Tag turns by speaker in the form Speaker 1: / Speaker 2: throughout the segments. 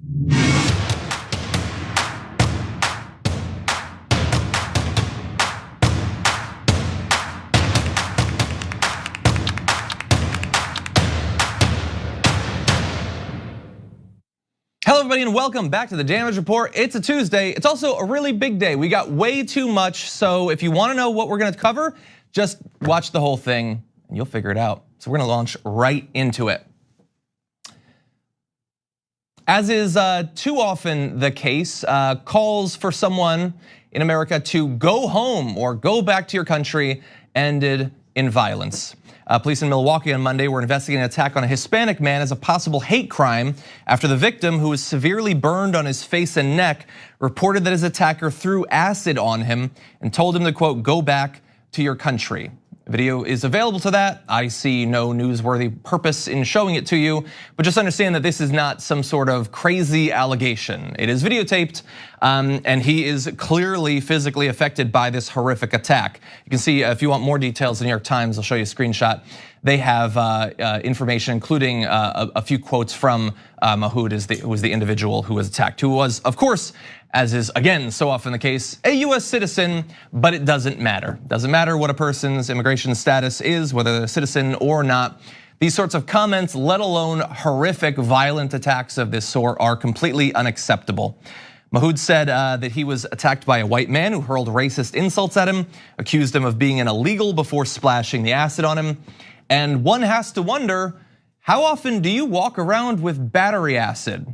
Speaker 1: Hello everybody and welcome back to the Damage Report. It's a Tuesday, it's also a really big day. We got way too much, so if you wanna know what we're gonna cover, just watch the whole thing and you'll figure it out. So we're gonna launch right into it. As is too often the case, calls for someone in America to go home or go back to your country ended in violence. Police in Milwaukee on Monday were investigating an attack on a Hispanic man as a possible hate crime after the victim, who was severely burned on his face and neck, reported that his attacker threw acid on him and told him to, quote, go back to your country. Video is available to that. I see no newsworthy purpose in showing it to you, but just understand that this is not some sort of crazy allegation. It is videotaped, and he is clearly physically affected by this horrific attack. You can see, if you want more details in the New York Times, I'll show you a screenshot. They have information, including a few quotes from Mahood, who was the individual who was attacked, who was, of course, as is again so often the case, a US citizen, but it doesn't matter. Doesn't matter what a person's immigration status is, whether they're a citizen or not. These sorts of comments, let alone horrific violent attacks of this sort, are completely unacceptable. Mahood said that he was attacked by a white man who hurled racist insults at him, accused him of being an illegal before splashing the acid on him. And one has to wonder, how often do you walk around with battery acid?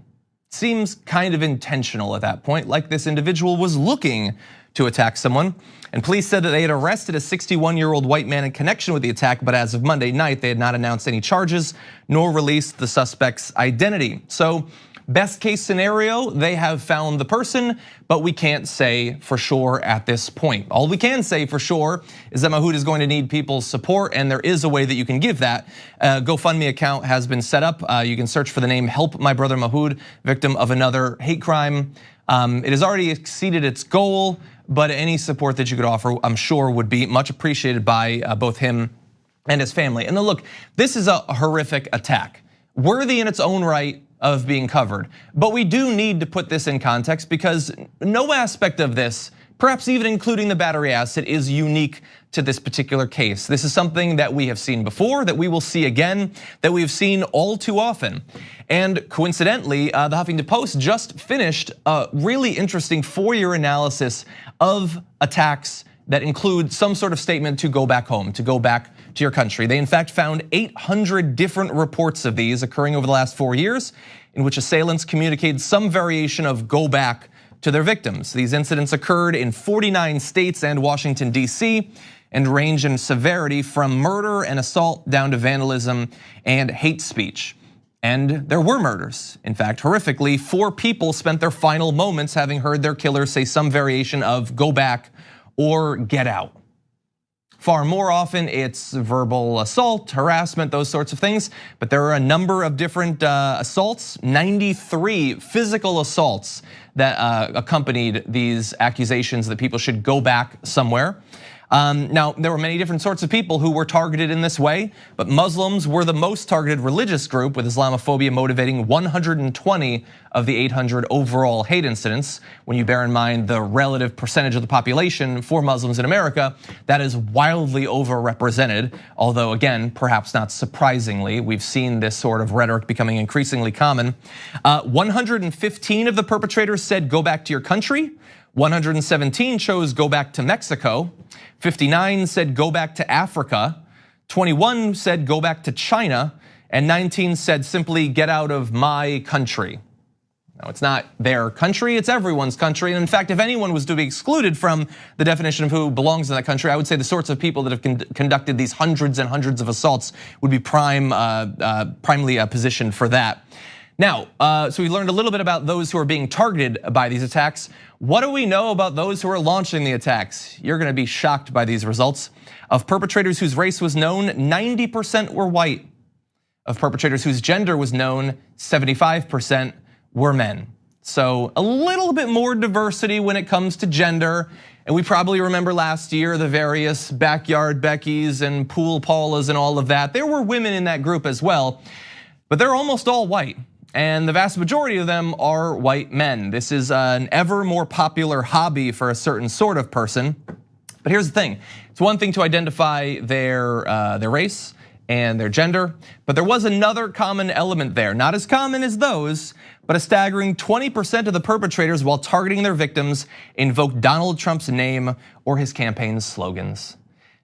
Speaker 1: Seems kind of intentional at that point, like this individual was looking to attack someone. And police said that they had arrested a 61-year-old white man in connection with the attack, but as of Monday night, they had not announced any charges nor released the suspect's identity. So, best case scenario, they have found the person, but we can't say for sure at this point. All we can say for sure is that Mahood is going to need people's support, and there is a way that you can give that. GoFundMe account has been set up. You can search for the name Help My Brother Mahood, victim of another hate crime. It has already exceeded its goal, but any support that you could offer, I'm sure, would be much appreciated by both him and his family. And look, this is a horrific attack, worthy in its own right of being covered. But we do need to put this in context, because no aspect of this, perhaps even including the battery acid, is unique to this particular case. This is something that we have seen before, that we will see again, that we've seen all too often. And coincidentally, the Huffington Post just finished a really interesting 4-year analysis of attacks that include some sort of statement to go back home, to go back to your country. They in fact found 800 different reports of these occurring over the last 4 years, in which assailants communicated some variation of go back to their victims. These incidents occurred in 49 states and Washington, D.C., and range in severity from murder and assault down to vandalism and hate speech. And there were murders. In fact, horrifically, 4 people spent their final moments having heard their killer say some variation of go back or get out. Far more often, it's verbal assault, harassment, those sorts of things. But there are a number of different assaults, 93 physical assaults that accompanied these accusations that people should go back somewhere. Now, there were many different sorts of people who were targeted in this way, but Muslims were the most targeted religious group, with Islamophobia motivating 120 of the 800 overall hate incidents. When you bear in mind the relative percentage of the population for Muslims in America, that is wildly overrepresented. Although again, perhaps not surprisingly, we've seen this sort of rhetoric becoming increasingly common. 115 of the perpetrators said go back to your country. 117 chose go back to Mexico. 59 said go back to Africa. 21 said go back to China. And 19 said simply get out of my country. Now, it's not their country, it's everyone's country. And in fact, if anyone was to be excluded from the definition of who belongs in that country, I would say the sorts of people that have conducted these hundreds and hundreds of assaults would be primely positioned for that. Now, so we learned a little bit about those who are being targeted by these attacks. What do we know about those who are launching the attacks? You're gonna be shocked by these results. Of perpetrators whose race was known, 90% were white. Of perpetrators whose gender was known, 75% were men. So a little bit more diversity when it comes to gender. And we probably remember last year the various backyard Beckys and pool Paulas and all of that. There were women in that group as well, but they're almost all white. and the vast majority of them are white men. This is an ever more popular hobby for a certain sort of person. But here's the thing, it's one thing to identify their race and their gender, but there was another common element there, not as common as those, but a staggering 20% of the perpetrators, while targeting their victims, invoked Donald Trump's name or his campaign's slogans.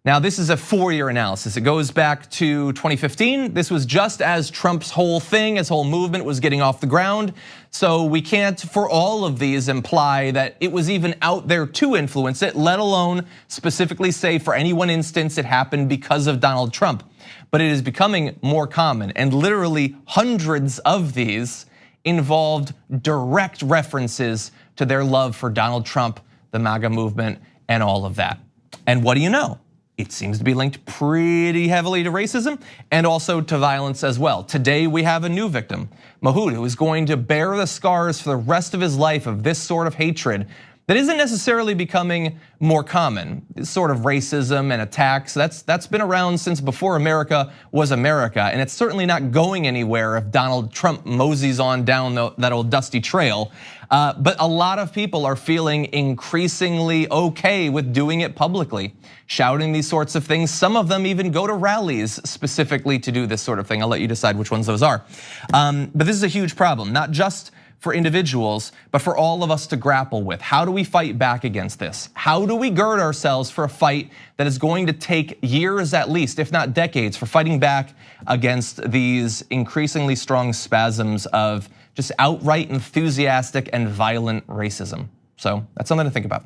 Speaker 1: Now, this is a 4-year analysis. It goes back to 2015. This was just as Trump's whole thing, his whole movement was getting off the ground. So we can't, for all of these, imply that it was even out there to influence it, let alone specifically say for any one instance it happened because of Donald Trump. But it is becoming more common, and literally hundreds of these involved direct references to their love for Donald Trump, the MAGA movement, and all of that. And what do you know? It seems to be linked pretty heavily to racism and also to violence as well. Today we have a new victim, Mahood, who is going to bear the scars for the rest of his life of this sort of hatred that isn't necessarily becoming more common. This sort of racism and attacks, that's been around since before America was America, and it's certainly not going anywhere if Donald Trump moseys on down that old dusty trail. But a lot of people are feeling increasingly okay with doing it publicly, shouting these sorts of things. Some of them even go to rallies specifically to do this sort of thing. I'll let you decide which ones those are. But this is a huge problem, not just for individuals, but for all of us to grapple with. How do we fight back against this? How do we gird ourselves for a fight that is going to take years at least, if not decades, for fighting back against these increasingly strong spasms of just outright enthusiastic and violent racism? So that's something to think about.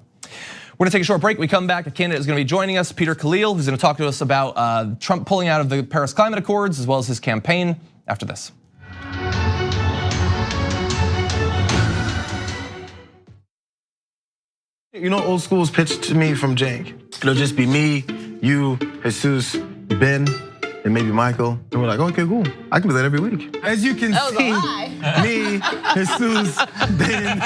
Speaker 1: We're gonna take a short break. We come back, a candidate is gonna be joining us, Peter Khalil, who's gonna talk to us about Trump pulling out of the Paris Climate Accords, as well as his campaign after this.
Speaker 2: You know, old school's pitched to me from Jake. It'll just be me, you, Jesus, Ben, and maybe Michael. And we're like, okay, cool. I can do that every week. As you can see, me, Jesus, Ben,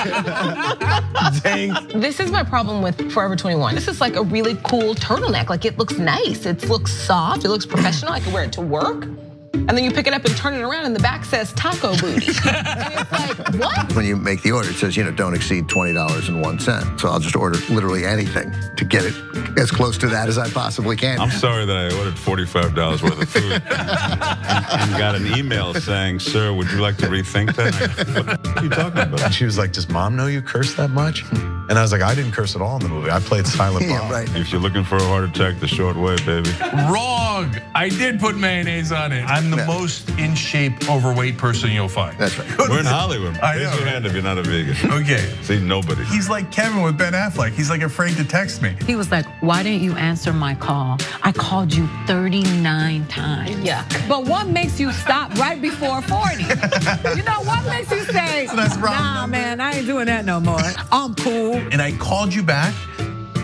Speaker 2: Jake.
Speaker 3: This is my problem with Forever 21. This is like a really cool turtleneck. Like, it looks nice, it looks soft, it looks professional. I can wear it to work. And then you pick it up and turn it around and the back says taco booty. And it's like, what?
Speaker 4: When you make the order, it says, don't exceed $20.01. So I'll just order literally anything to get it as close to that as I possibly can.
Speaker 5: I'm sorry that I ordered $45 worth of food and got an email saying, sir, would you like to rethink that? What are you talking about?
Speaker 2: And she was like, does mom know you curse that much? And I was like, I didn't curse at all in the movie. I played silent Bob.
Speaker 4: Yeah, right.
Speaker 5: If you're looking for a heart attack, the short way, baby.
Speaker 6: Wrong. I did put mayonnaise on it. I'm the most in shape, overweight person you'll find.
Speaker 4: That's right.
Speaker 5: We're in Hollywood.
Speaker 6: I
Speaker 5: Raise
Speaker 6: know.
Speaker 5: your hand if you're not a vegan.
Speaker 6: Okay.
Speaker 5: See, nobody.
Speaker 6: He's like Kevin with Ben Affleck. He's like afraid to text me.
Speaker 7: He was like, why didn't you answer my call? I called you 39 times.
Speaker 3: Yeah.
Speaker 7: But what makes you stop right before 40? You know, what makes you say, nah, man, I ain't doing that no more. I'm cool.
Speaker 6: And I called you back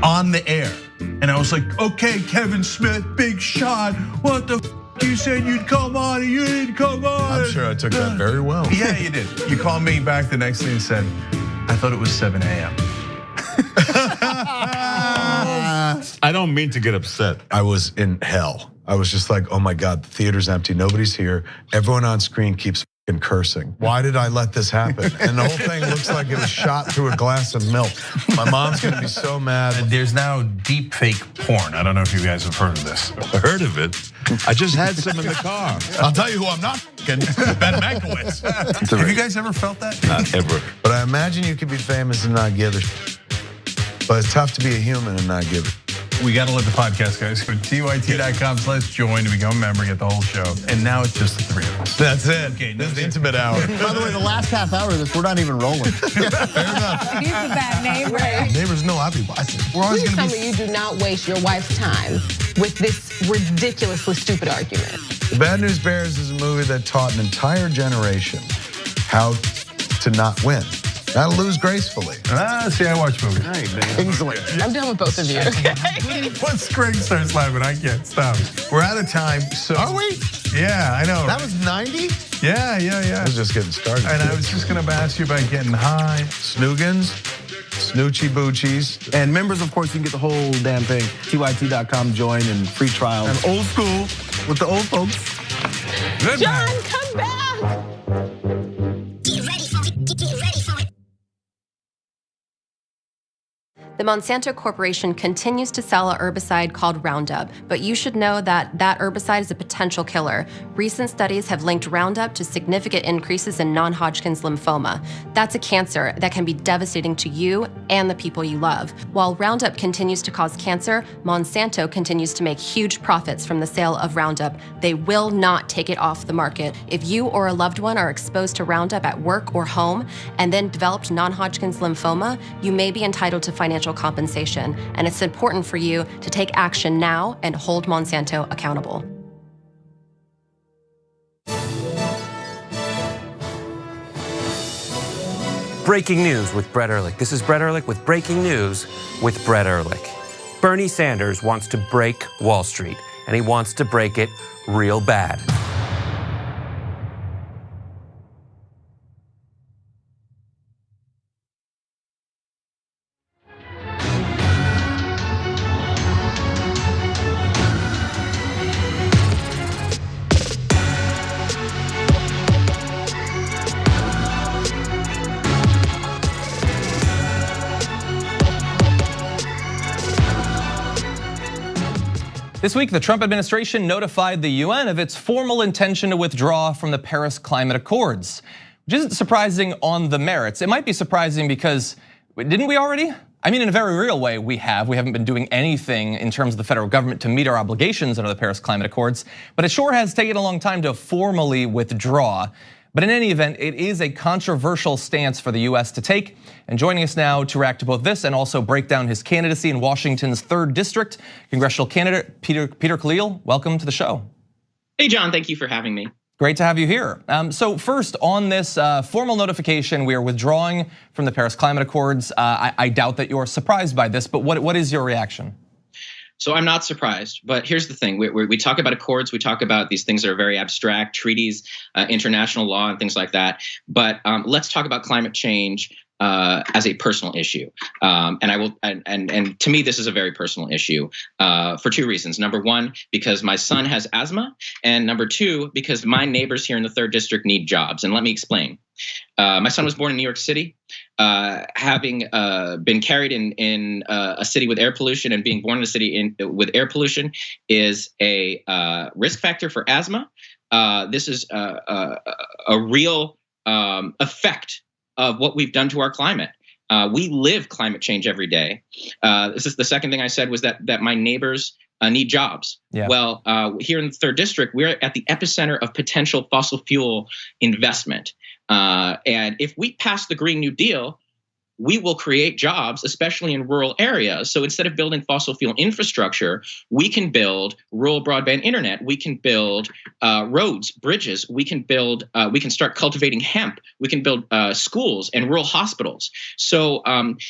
Speaker 6: on the air. And I was like, okay, Kevin Smith, big shot. What the you said you'd come on and you didn't come on.
Speaker 2: I'm sure I took that very well.
Speaker 6: Yeah, you did. You called me back the next day and said, I thought it was 7 a.m.
Speaker 5: I don't mean to get upset.
Speaker 2: I was in hell. I was just like, oh my God, the theater's empty, nobody's here. Everyone on screen keeps fucking cursing. Why did I let this happen? And the whole thing looks like it was shot through a glass of milk. My mom's gonna be so mad.
Speaker 6: There's now deep fake porn. I don't know if you guys have heard of this.
Speaker 5: I heard of it. I just had some in the car.
Speaker 6: I'll tell you who I'm not fucking, Ben Mankiewicz. Have you guys ever felt that?
Speaker 5: Not ever.
Speaker 2: But I imagine you could be famous and not give a shit. But it's tough to be a human and not give it.
Speaker 6: We gotta let the podcast guys go to tyt.com/join to become a member, get the whole show. And now it's just the three of us.
Speaker 2: That's it.
Speaker 6: Okay,
Speaker 2: This is the intimate hour.
Speaker 4: By the way, the last half hour of this, we're not even rolling.
Speaker 2: Fair enough.
Speaker 7: He's a bad neighbor.
Speaker 2: Neighbors know I'll be watching. We're always
Speaker 3: Please
Speaker 2: gonna
Speaker 3: tell
Speaker 2: be.
Speaker 3: me you do not waste your wife's time with this ridiculously stupid argument.
Speaker 2: The Bad News Bears is a movie that taught an entire generation how to not win. How to lose gracefully.
Speaker 6: See, I watch movies.
Speaker 4: Kingsley.
Speaker 3: I'm done with both of you.
Speaker 6: Once Craig starts laughing, I can't stop. We're out of time, so.
Speaker 2: Are we?
Speaker 6: Yeah, I know.
Speaker 4: That was 90?
Speaker 6: Yeah.
Speaker 2: I was just getting started.
Speaker 6: And I was just gonna ask you about getting high.
Speaker 2: Snoogans, Snoochie Boochies.
Speaker 8: And members, of course, you can get the whole damn thing. tyt.com join and free trial.
Speaker 2: And old school with the old folks.
Speaker 6: Good
Speaker 3: John,
Speaker 6: night.
Speaker 3: come back.
Speaker 9: The Monsanto Corporation continues to sell a herbicide called Roundup, but you should know that that herbicide is a potential killer. Recent studies have linked Roundup to significant increases in non-Hodgkin's lymphoma. That's a cancer that can be devastating to you and the people you love. While Roundup continues to cause cancer, Monsanto continues to make huge profits from the sale of Roundup. They will not take it off the market. If you or a loved one are exposed to Roundup at work or home and then developed non-Hodgkin's lymphoma, you may be entitled to financial compensation, and it's important for you to take action now and hold Monsanto accountable.
Speaker 10: Breaking news with Brett Ehrlich. This is Brett Ehrlich with Breaking News with Brett Ehrlich. Bernie Sanders wants to break Wall Street, and he wants to break it real bad.
Speaker 1: This week, the Trump administration notified the UN of its formal intention to withdraw from the Paris Climate Accords, which isn't surprising on the merits. It might be surprising because, didn't we already? I mean, in a very real way, we haven't been doing anything in terms of the federal government to meet our obligations under the Paris Climate Accords, but it sure has taken a long time to formally withdraw. But in any event, it is a controversial stance for the US to take. And joining us now to react to both this and also break down his candidacy in Washington's 3rd District, congressional candidate Peter Khalil, welcome to the show.
Speaker 11: Hey, John, thank you for having me.
Speaker 1: Great to have you here. So first, on this formal notification, we are withdrawing from the Paris Climate Accords. I doubt that you're surprised by this, but what is your reaction?
Speaker 11: So I'm not surprised, but here's the thing. We talk about accords, we talk about these things that are very abstract, treaties, international law and things like that. But let's talk about climate change as a personal issue. And to me, this is a very personal issue for 2 reasons. Number 1, because my son has asthma, and number 2, because my neighbors here in the 3rd District need jobs. And let me explain. My son was born in New York City, having been carried in a city with air pollution, and being born in a city with air pollution is a risk factor for asthma. This is a real effect of what we've done to our climate. We live climate change every day. This is the second thing I said, was that my neighbors need jobs. Yeah. Well, here in the 3rd District, we're at the epicenter of potential fossil fuel investment. And if we pass the Green New Deal, we will create jobs, especially in rural areas. So instead of building fossil fuel infrastructure, we can build rural broadband internet. We can build roads, bridges. We can start cultivating hemp. We can build schools and rural hospitals. So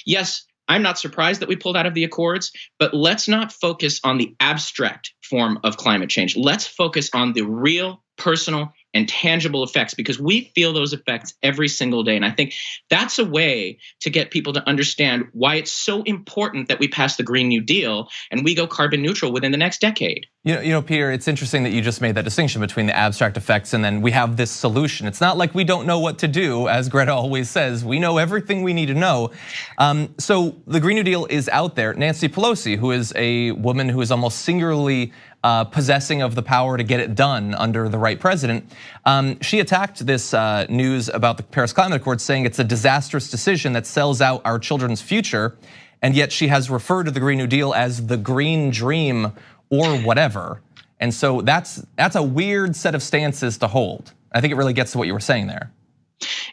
Speaker 11: yes, I'm not surprised that we pulled out of the accords, but let's not focus on the abstract form of climate change. Let's focus on the real, personal, and tangible effects, because we feel those effects every single day. And I think that's a way to get people to understand why it's so important that we pass the Green New Deal and we go carbon neutral within the next decade.
Speaker 1: You know, Peter, it's interesting that you just made that distinction between the abstract effects and then we have this solution. It's not like we don't know what to do, as Greta always says. We know everything we need to know. So the Green New Deal is out there. Nancy Pelosi, who is a woman who is almost singularly possessing of the power to get it done under the right president. She attacked this news about the Paris Climate Accord, saying it's a disastrous decision that sells out our children's future. And yet she has referred to the Green New Deal as the green dream or whatever. And so that's a weird set of stances to hold. I think it really gets to what you were saying there.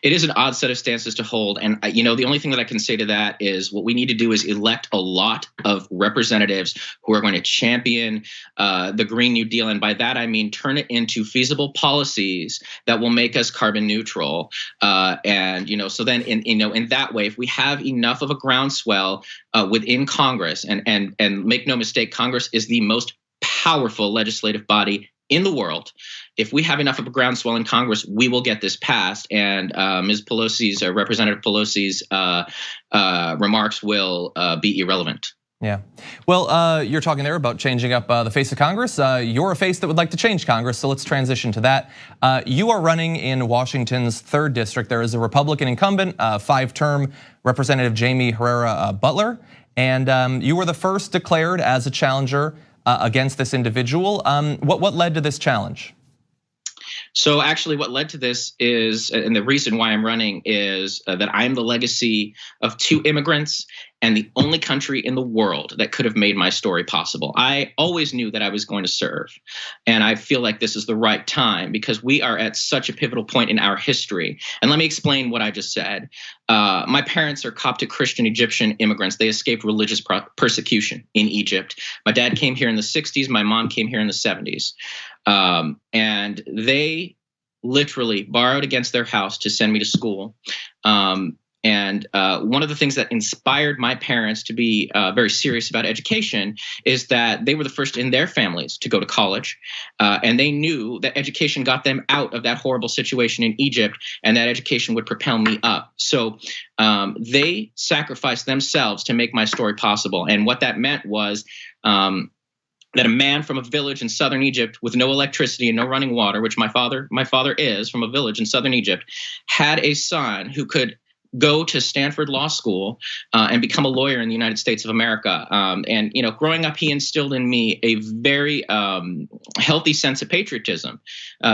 Speaker 11: It is an odd set of stances to hold. And the only thing that I can say to that is what we need to do is elect a lot of representatives who are going to champion the Green New Deal. And by that, I mean turn it into feasible policies that will make us carbon neutral. So then in that way, if we have enough of a groundswell within Congress, and make no mistake, Congress is the most powerful legislative body in the world. If we have enough of a groundswell in Congress, we will get this passed, and Ms. Pelosi's, Representative Pelosi's remarks will be irrelevant.
Speaker 1: Yeah, well, you're talking there about changing up the face of Congress. You're a face that would like to change Congress, so let's transition to that. You are running in Washington's 3rd District. There is a Republican incumbent, 5-term Representative Jamie Herrera Butler, And you were the first declared as a challenger against this individual. What led to this challenge?
Speaker 11: So actually what led to this is, and the reason why I'm running is that I'm the legacy of 2 immigrants and the only country in the world that could have made my story possible. I always knew that I was going to serve. And I feel like this is the right time because we are at such a pivotal point in our history. And let me explain what I just said. My parents are Coptic Christian Egyptian immigrants. They escaped religious persecution in Egypt. My dad came here in the 60s. My mom came here in the 70s. And they literally borrowed against their house to send me to school. And one of the things that inspired my parents to be very serious about education is that they were the first in their families to go to college. And they knew that education got them out of that horrible situation in Egypt and that education would propel me up. So they sacrificed themselves to make my story possible. And what that meant was that a man from a village in southern Egypt with no electricity and no running water, which my father is from a village in southern Egypt, had a son who could go to Stanford Law School and become a lawyer in the United States of America. And growing up, he instilled in me a very healthy sense of patriotism.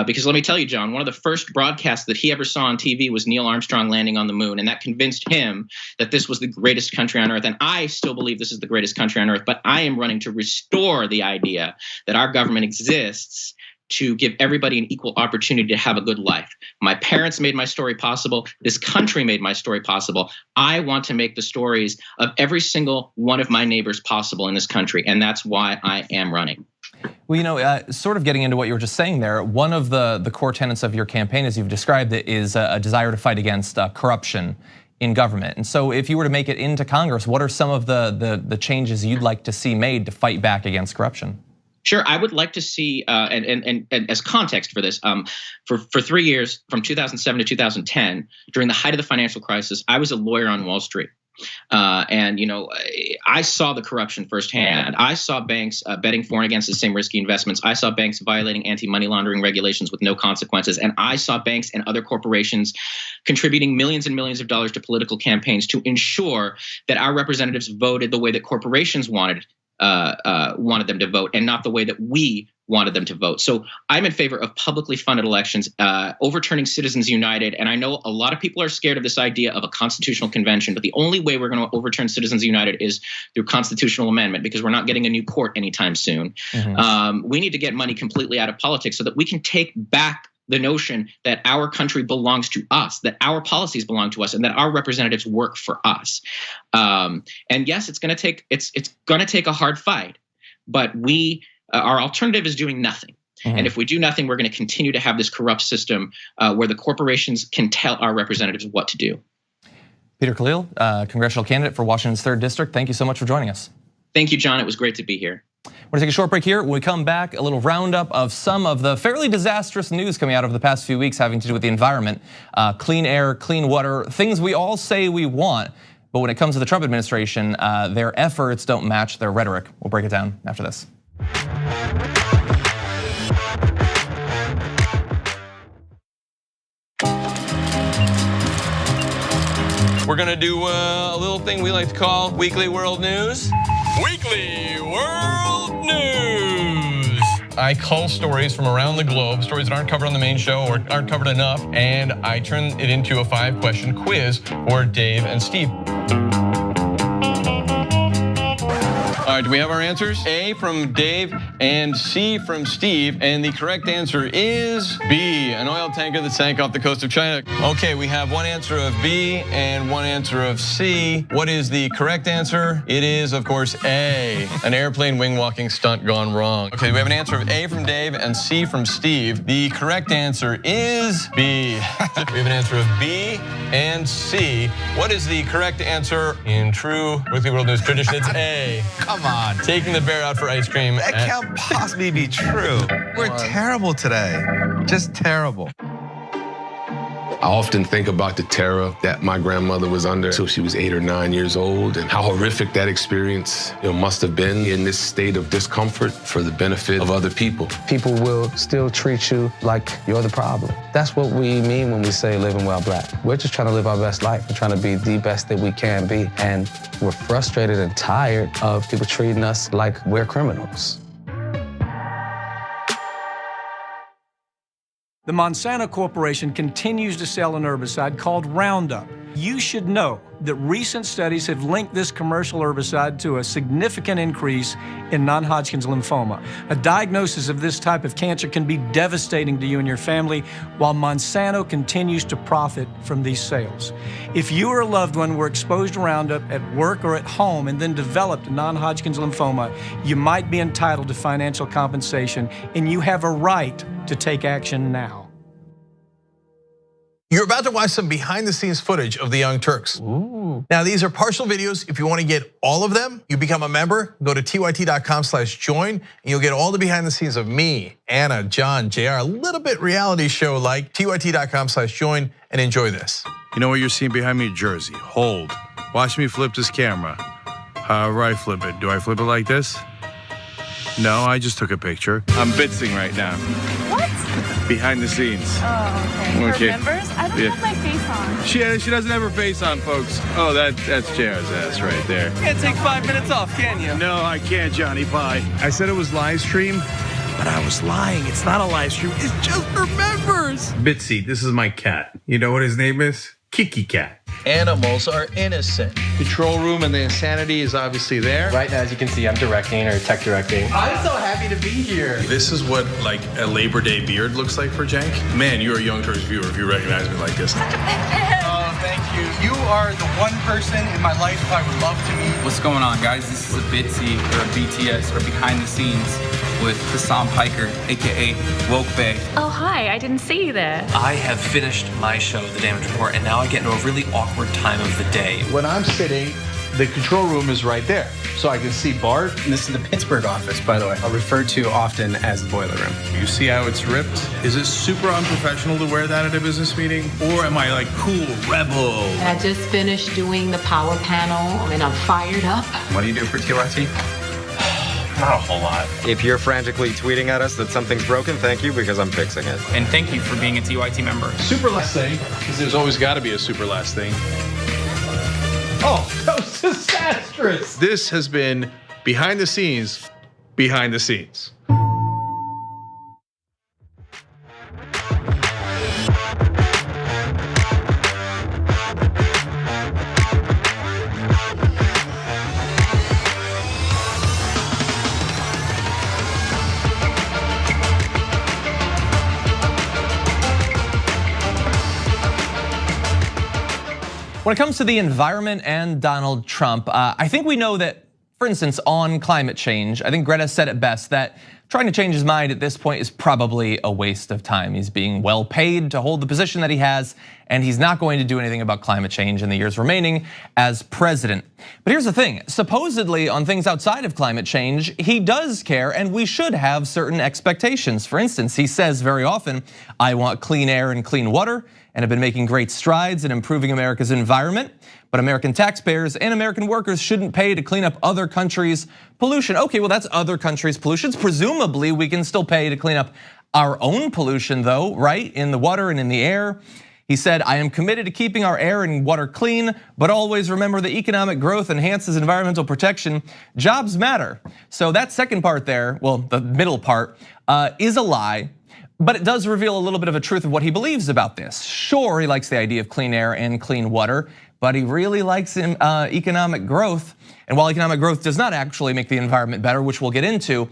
Speaker 11: Because let me tell you, John, one of the first broadcasts that he ever saw on TV was Neil Armstrong landing on the moon. And that convinced him that this was the greatest country on earth. And I still believe this is the greatest country on earth. But I am running to restore the idea that our government exists to give everybody an equal opportunity to have a good life. My parents made my story possible. This country made my story possible. I want to make the stories of every single one of my neighbors possible in this country, and that's why I am running.
Speaker 1: Well, sort of getting into what you were just saying there, one of the core tenets of your campaign, as you've described it, is a desire to fight against corruption in government. And so if you were to make it into Congress, what are some of the changes you'd like to see made to fight back against corruption?
Speaker 11: Sure, I would like to see, and as context for this, for 3 years, from 2007 to 2010, during the height of the financial crisis, I was a lawyer on Wall Street. I saw the corruption firsthand. I saw banks betting for and against the same risky investments. I saw banks violating anti-money laundering regulations with no consequences. And I saw banks and other corporations contributing millions and millions of dollars to political campaigns to ensure that our representatives voted the way that corporations wanted them to vote and not the way that we wanted them to vote. So I'm in favor of publicly funded elections, overturning Citizens United. And I know a lot of people are scared of this idea of a constitutional convention, but the only way we're going to overturn Citizens United is through constitutional amendment because we're not getting a new court anytime soon. Mm-hmm. We need to get money completely out of politics so that we can take back the notion that our country belongs to us, that our policies belong to us, and that our representatives work for us. And yes, it's going to take a hard fight, but our alternative is doing nothing. Mm-hmm. And if we do nothing, we're going to continue to have this corrupt system where the corporations can tell our representatives what to do.
Speaker 1: Peter Khalil, congressional candidate for Washington's 3rd District. Thank you so much for joining us.
Speaker 11: Thank you, John. It was great to be here.
Speaker 1: We're gonna take a short break here. When we come back, a little roundup of some of the fairly disastrous news coming out over the past few weeks having to do with the environment, clean air, clean water, things we all say we want. But when it comes to the Trump administration, their efforts don't match their rhetoric. We'll break it down after this.
Speaker 12: We're gonna do a little thing we like to call Weekly World News. Weekly World News. I cull stories from around the globe, stories that aren't covered on the main show or aren't covered enough, and I turn it into a 5-question quiz for Dave and Steve. All right, do we have our answers? A from Dave and C from Steve, and the correct answer is B, an oil tanker that sank off the coast of China. Okay, we have one answer of B and one answer of C. What is the correct answer? It is, of course, A, an airplane wing walking stunt gone wrong. Okay, we have an answer of A from Dave and C from Steve. The correct answer is B. We have an answer of B and C. What is the correct answer in true Weekly World News tradition? It's A.
Speaker 13: Come on.
Speaker 12: Taking the bear out for ice cream.
Speaker 13: That can't possibly be true. We're terrible today. Just terrible. I often think about the terror that my grandmother was under until she was 8 or 9 years old, and how horrific that experience must have been in this state of discomfort for the benefit of other people.
Speaker 8: People will still treat you like you're the problem. That's what we mean when we say living well black. We're just trying to live our best life. We're trying to be the best that we can be. And we're frustrated and tired of people treating us like we're criminals.
Speaker 14: The Monsanto Corporation continues to sell an herbicide called Roundup. You should know that recent studies have linked this commercial herbicide to a significant increase in non-Hodgkin's lymphoma. A diagnosis of this type of cancer can be devastating to you and your family, while Monsanto continues to profit from these sales. If you or a loved one were exposed to Roundup at work or at home and then developed non-Hodgkin's lymphoma, you might be entitled to financial compensation, and you have a right to take action now.
Speaker 15: You're about to watch some behind the scenes footage of the Young Turks. Ooh. Now these are partial videos. If you want to get all of them, you become a member, go to tyt.com/join, and you'll get all the behind the scenes of me, Anna, John, JR, a little bit reality show like. tyt.com/join and enjoy this.
Speaker 6: You know what you're seeing behind me? Jersey, hold. Watch me flip this camera. However I flip it. Do I flip it like this? No, I just took a picture. I'm bitsing right now.
Speaker 16: What?
Speaker 6: Behind the scenes.
Speaker 16: Oh, okay. For members? I don't have my face on.
Speaker 6: She doesn't have her face on, folks. Oh, that's JR's ass right there.
Speaker 1: You can't take 5 minutes off, can you?
Speaker 6: No, I can't, Johnny Pie. I said it was live stream, but I was lying. It's not a live stream. It's just for members. Bitsy, this is my cat. You know what his name is? Kiki Cat.
Speaker 15: Animals are innocent. Control room and the insanity is obviously there.
Speaker 17: Right now, as you can see, I'm directing or tech directing.
Speaker 15: I'm so happy to be here.
Speaker 6: This is what like a Labor Day beard looks like for Jank. Man, you're a Young Turks viewer if you recognize me like this.
Speaker 18: Oh, thank you. You are the one person in my life I would love to meet.
Speaker 19: What's going on, guys? This is a Bitsy or a BTS or behind the scenes with Hassan Piker, AKA Woke Bay.
Speaker 16: Oh, hi, I didn't see you there.
Speaker 20: I have finished my show, The Damage Report, and now I get into a really awkward time of the day.
Speaker 15: When I'm sitting, the control room is right there. So I can see Bart.
Speaker 18: And this is the Pittsburgh office, by the way. I'll refer to often as the boiler room.
Speaker 6: You see how it's ripped? Is it super unprofessional to wear that at a business meeting? Or am I like cool, rebel?
Speaker 21: I just finished doing the power panel and I'm fired up.
Speaker 19: What do you do for TYT?
Speaker 6: Not a whole lot.
Speaker 22: If you're frantically tweeting at us that something's broken, thank you, because I'm fixing it.
Speaker 19: And thank you for being a TYT member.
Speaker 15: Super last thing,
Speaker 6: because there's always got to be a super last thing.
Speaker 15: Oh, that was disastrous. This has been behind the scenes, behind the scenes.
Speaker 1: When it comes to the environment and Donald Trump, I think we know that, for instance, on climate change, I think Greta said it best that trying to change his mind at this point is probably a waste of time. He's being well paid to hold the position that he has, and he's not going to do anything about climate change in the years remaining as president. But here's the thing, supposedly on things outside of climate change, he does care and we should have certain expectations. For instance, he says very often, I want clean air and clean water, and have been making great strides in improving America's environment. But American taxpayers and American workers shouldn't pay to clean up other countries' pollution. Okay, well that's other countries' pollutions. Presumably we can still pay to clean up our own pollution though, right? In the water and in the air. He said, I am committed to keeping our air and water clean, but always remember that economic growth enhances environmental protection. Jobs matter. So that second part there, well, the middle part, is a lie. But it does reveal a little bit of a truth of what he believes about this. Sure, he likes the idea of clean air and clean water, but he really likes economic growth. And while economic growth does not actually make the environment better, which we'll get into,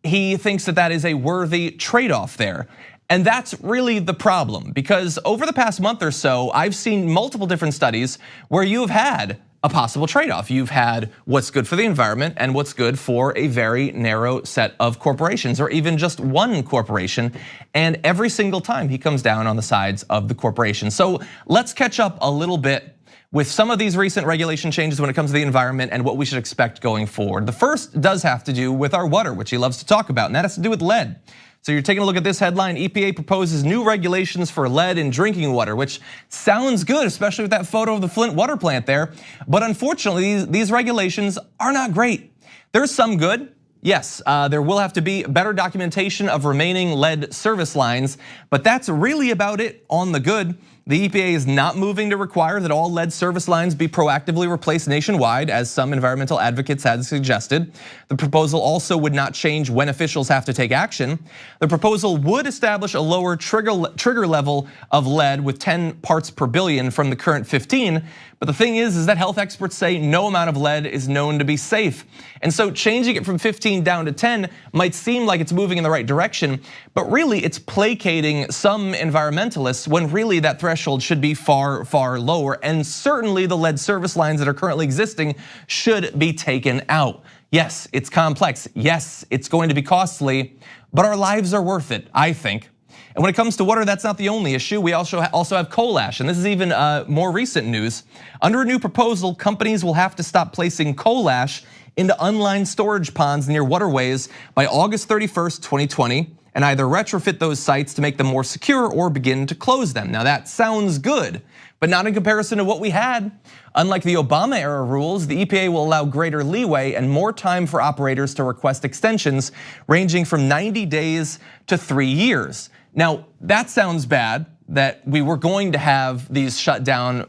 Speaker 1: he thinks that that is a worthy trade-off there. And that's really the problem, because over the past month or so, I've seen multiple different studies where you have had a possible trade-off. You've had what's good for the environment and what's good for a very narrow set of corporations, or even just one corporation. And every single time he comes down on the sides of the corporation. So let's catch up a little bit with some of these recent regulation changes when it comes to the environment and what we should expect going forward. The first does have to do with our water, which he loves to talk about, and that has to do with lead. So you're taking a look at this headline, EPA proposes new regulations for lead in drinking water, which sounds good, especially with that photo of the Flint water plant there. But unfortunately, these regulations are not great. There's some good. Yes, there will have to be better documentation of remaining lead service lines, but that's really about it on the good. The EPA is not moving to require that all lead service lines be proactively replaced nationwide, as some environmental advocates had suggested. The proposal also would not change when officials have to take action. The proposal would establish a lower trigger level of lead with 10 parts per billion from the current 15. But the thing is that health experts say no amount of lead is known to be safe. And so changing it from 15 down to 10 might seem like it's moving in the right direction, but really it's placating some environmentalists when really that threshold should be far, far lower. And certainly the lead service lines that are currently existing should be taken out. Yes, it's complex. Yes, it's going to be costly, but our lives are worth it, I think. And when it comes to water, that's not the only issue. We also have coal ash, and this is even more recent news. Under a new proposal, companies will have to stop placing coal ash into unlined storage ponds near waterways by August 31st, 2020, and either retrofit those sites to make them more secure or begin to close them. Now that sounds good, but not in comparison to what we had. Unlike the Obama era rules, the EPA will allow greater leeway and more time for operators to request extensions ranging from 90 days to 3 years. Now, that sounds bad, that we were going to have these shut down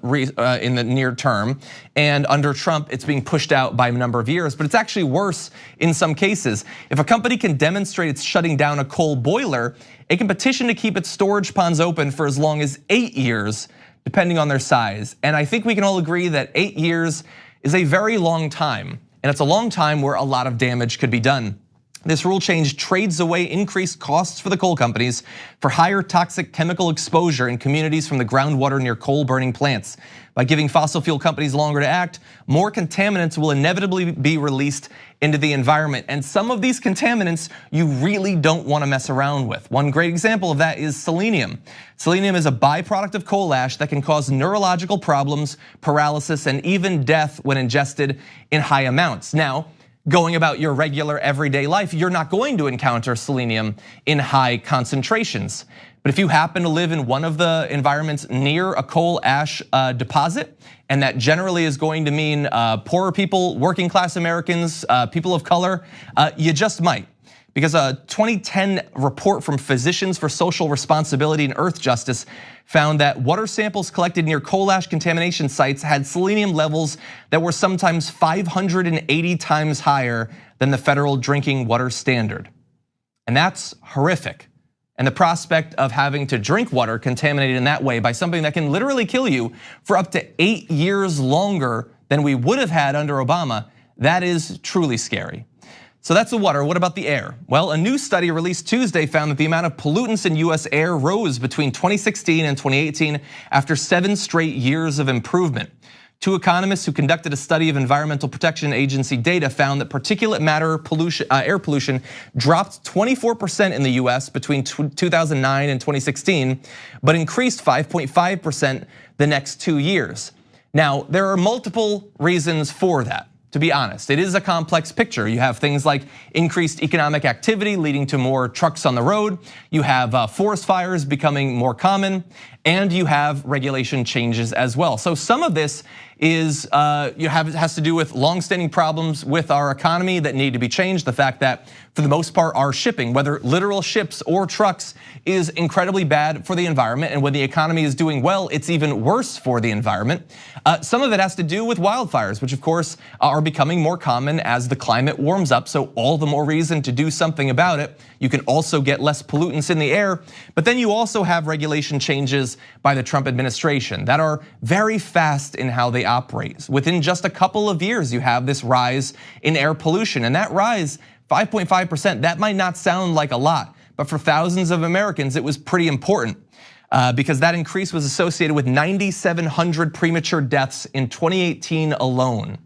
Speaker 1: in the near term, and under Trump, it's being pushed out by a number of years, but it's actually worse in some cases. If a company can demonstrate it's shutting down a coal boiler, it can petition to keep its storage ponds open for as long as 8 years, depending on their size. And I think we can all agree that 8 years is a very long time, and it's a long time where a lot of damage could be done. This rule change trades away increased costs for the coal companies for higher toxic chemical exposure in communities from the groundwater near coal burning plants. By giving fossil fuel companies longer to act, more contaminants will inevitably be released into the environment. And some of these contaminants you really don't want to mess around with. One great example of that is selenium. Selenium is a byproduct of coal ash that can cause neurological problems, paralysis, and even death when ingested in high amounts. Now, going about your regular everyday life, you're not going to encounter selenium in high concentrations. But if you happen to live in one of the environments near a coal ash deposit, and that generally is going to mean poorer people, working class Americans, people of color, you just might. Because a 2010 report from Physicians for Social Responsibility and Earth Justice found that water samples collected near coal ash contamination sites had selenium levels that were sometimes 580 times higher than the federal drinking water standard. And that's horrific. And the prospect of having to drink water contaminated in that way by something that can literally kill you for up to 8 years longer than we would have had under Obama, that is truly scary. So that's the water. What about the air? Well, a new study released Tuesday found that the amount of pollutants in US air rose between 2016 and 2018 after 7 straight years of improvement. 2 economists who conducted a study of Environmental Protection Agency data found that particulate matter pollution, air pollution dropped 24% in the US between 2009 and 2016, but increased 5.5% the next 2 years. Now, there are multiple reasons for that. To be honest, it is a complex picture. You have things like increased economic activity leading to more trucks on the road. You have forest fires becoming more common, and you have regulation changes as well. So some of this is has to do with longstanding problems with our economy that need to be changed. The fact that for the most part our shipping, whether literal ships or trucks, is incredibly bad for the environment. And when the economy is doing well, it's even worse for the environment. Some of it has to do with wildfires, which of course are becoming more common as the climate warms up. So all the more reason to do something about it. You can also get less pollutants in the air, but then you also have regulation changes by the Trump administration that are very fast in how they operate. Within just a couple of years, you have this rise in air pollution, and that rise, 5.5%, that might not sound like a lot, but for thousands of Americans, it was pretty important because that increase was associated with 9,700 premature deaths in 2018 alone.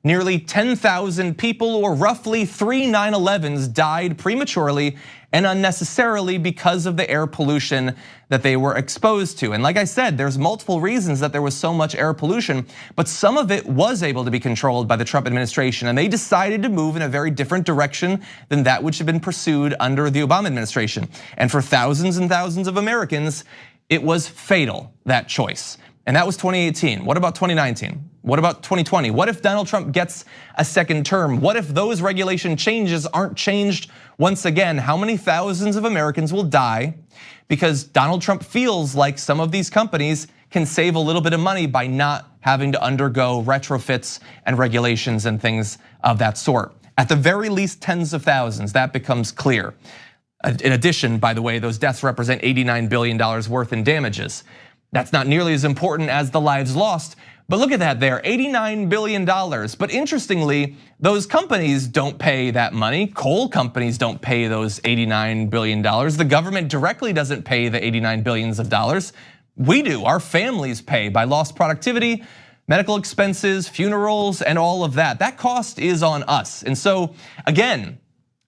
Speaker 1: Nearly 10,000 people, or roughly 3 9/11s, died prematurely and unnecessarily because of the air pollution that they were exposed to. And like I said, there's multiple reasons that there was so much air pollution, but some of it was able to be controlled by the Trump administration, and they decided to move in a very different direction than that which had been pursued under the Obama administration. And for thousands and thousands of Americans, it was fatal, that choice. And that was 2018. What about 2019? What about 2020? What if Donald Trump gets a second term? What if those regulation changes aren't changed once again? How many thousands of Americans will die because Donald Trump feels like some of these companies can save a little bit of money by not having to undergo retrofits and regulations and things of that sort? At the very least, tens of thousands, that becomes clear. In addition, by the way, those deaths represent $89 billion worth in damages. That's not nearly as important as the lives lost, but look at that there, $89 billion. But interestingly, those companies don't pay that money. Coal companies don't pay those $89 billion. The government directly doesn't pay the $89 billions of dollars. We do, our families pay by lost productivity, medical expenses, funerals, and all of that. That cost is on us. And so again,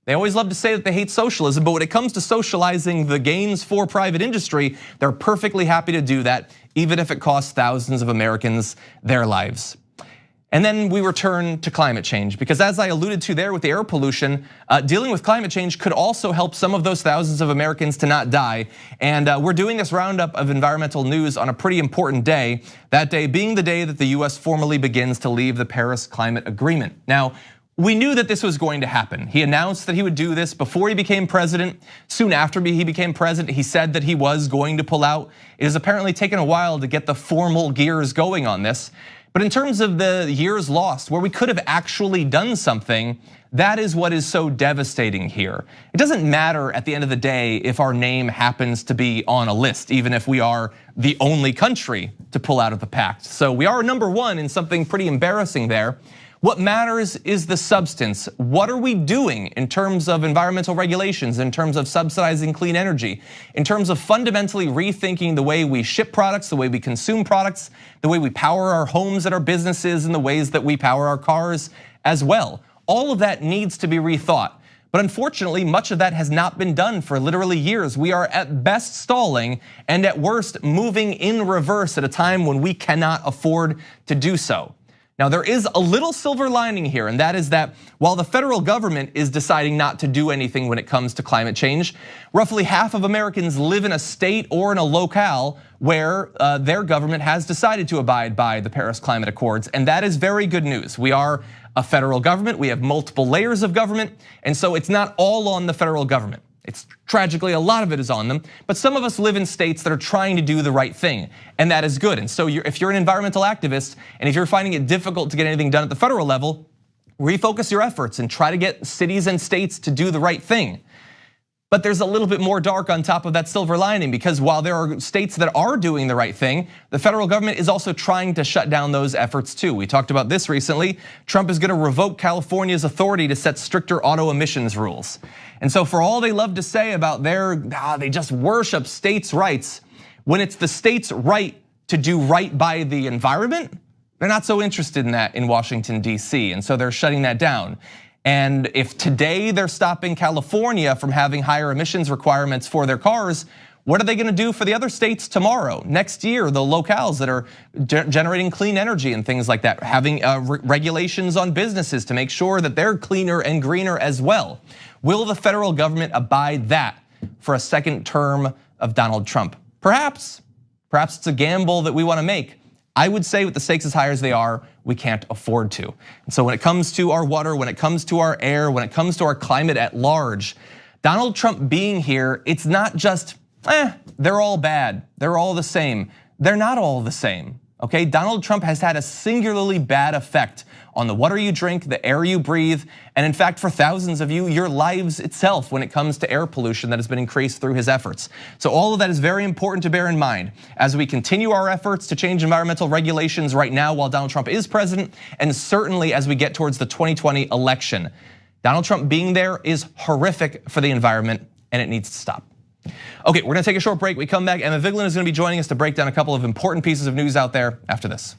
Speaker 1: they always love to say that they hate socialism, but when it comes to socializing the gains for private industry, they're perfectly happy to do that, even if it costs thousands of Americans their lives. And then we return to climate change, because as I alluded to there with the air pollution, dealing with climate change could also help some of those thousands of Americans to not die. And we're doing this roundup of environmental news on a pretty important day, that day being the day that the US formally begins to leave the Paris Climate Agreement. Now, we knew that this was going to happen. He announced that he would do this before he became president. Soon after he became president, he said that he was going to pull out. It has apparently taken a while to get the formal gears going on this. But in terms of the years lost, where we could have actually done something, that is what is so devastating here. It doesn't matter at the end of the day if our name happens to be on a list, even if we are the only country to pull out of the pact. So we are number one in something pretty embarrassing there. What matters is the substance. What are we doing in terms of environmental regulations, in terms of subsidizing clean energy, in terms of fundamentally rethinking the way we ship products, the way we consume products, the way we power our homes and our businesses, and the ways that we power our cars as well? All of that needs to be rethought. But unfortunately, much of that has not been done for literally years. We are at best stalling and at worst moving in reverse at a time when we cannot afford to do so. Now, there is a little silver lining here, and that is that while the federal government is deciding not to do anything when it comes to climate change, roughly half of Americans live in a state or in a locale where their government has decided to abide by the Paris Climate Accords, and that is very good news. We are a federal government, we have multiple layers of government, and so it's not all on the federal government. It's tragically, a lot of it is on them, but some of us live in states that are trying to do the right thing, and that is good. And so if you're an environmental activist, and if you're finding it difficult to get anything done at the federal level, refocus your efforts and try to get cities and states to do the right thing. But there's a little bit more dark on top of that silver lining, because while there are states that are doing the right thing, the federal government is also trying to shut down those efforts too. We talked about this recently. Trump is gonna revoke California's authority to set stricter auto emissions rules. And so for all they love to say about they just worship states' rights, when it's the state's right to do right by the environment, they're not so interested in that in Washington, D.C., and so they're shutting that down. And if today they're stopping California from having higher emissions requirements for their cars, what are they gonna do for the other states tomorrow, next year, the locales that are generating clean energy and things like that, having regulations on businesses to make sure that they're cleaner and greener as well? Will the federal government abide that for a second term of Donald Trump? Perhaps it's a gamble that we wanna make. I would say with the stakes as high as they are, we can't afford to. And so when it comes to our water, when it comes to our air, when it comes to our climate at large, Donald Trump being here, it's not just, they're all bad, they're all the same. They're not all the same, okay? Donald Trump has had a singularly bad effect on the water you drink, the air you breathe, and in fact, for thousands of you, your lives itself when it comes to air pollution that has been increased through his efforts. So all of that is very important to bear in mind as we continue our efforts to change environmental regulations right now while Donald Trump is president, and certainly as we get towards the 2020 election. Donald Trump being there is horrific for the environment, and it needs to stop. Okay, we're gonna take a short break. We come back, Emma Vigeland is gonna be joining us to break down a couple of important pieces of news out there after this.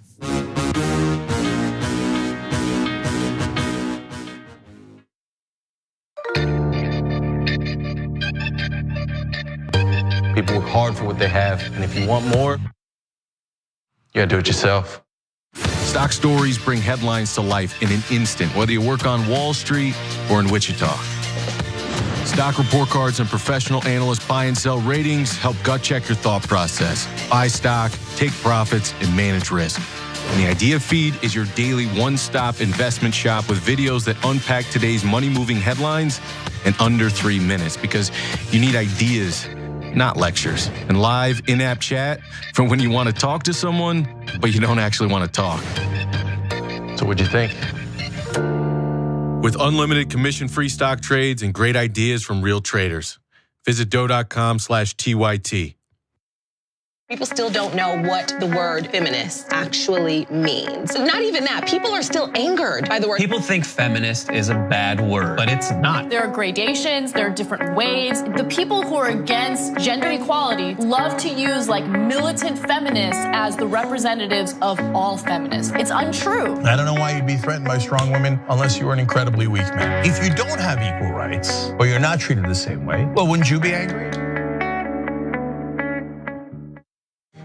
Speaker 8: hard for what they have. And if you want more, you gotta do it yourself.
Speaker 5: Stock stories bring headlines to life in an instant, whether you work on Wall Street or in Wichita. Stock report cards and professional analyst buy and sell ratings help gut check your thought process. Buy stock, take profits, and manage risk. And the Idea Feed is your daily one-stop investment shop with videos that unpack today's money-moving headlines in under 3 minutes, because you need ideas, not lectures. And live in-app chat from when you want to talk to someone, but you don't actually want to talk.
Speaker 8: So what'd you think?
Speaker 5: With unlimited commission-free stock trades and great ideas from real traders. Visit doe.com/TYT.
Speaker 3: People still don't know what the word feminist actually means. Not even that, people are still angered by the word.
Speaker 20: People think feminist is a bad word, but it's not.
Speaker 16: There are gradations, there are different waves. The people who are against gender equality love to use like militant feminists as the representatives of all feminists. It's untrue.
Speaker 15: I don't know why you'd be threatened by strong women unless you were an incredibly weak man. If you don't have equal rights, or you're not treated the same way, well, wouldn't you be angry?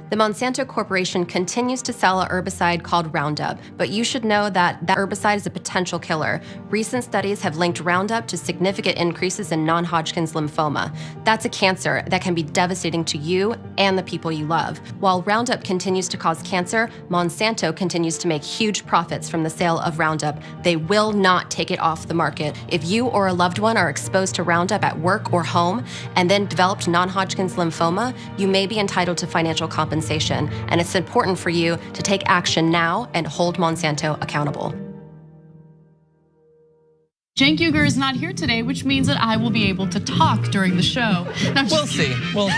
Speaker 9: The Monsanto Corporation continues to sell a herbicide called Roundup, but you should know that that herbicide is a potential killer. Recent studies have linked Roundup to significant increases in non-Hodgkin's lymphoma. That's a cancer that can be devastating to you and the people you love. While Roundup continues to cause cancer, Monsanto continues to make huge profits from the sale of Roundup. They will not take it off the market. If you or a loved one are exposed to Roundup at work or home and then developed non-Hodgkin's lymphoma, you may be entitled to financial compensation. And it's important for you to take action now and hold Monsanto accountable.
Speaker 7: Cenk Uygur is not here today, which means that I will be able to talk during the show.
Speaker 1: We'll see.
Speaker 7: Poor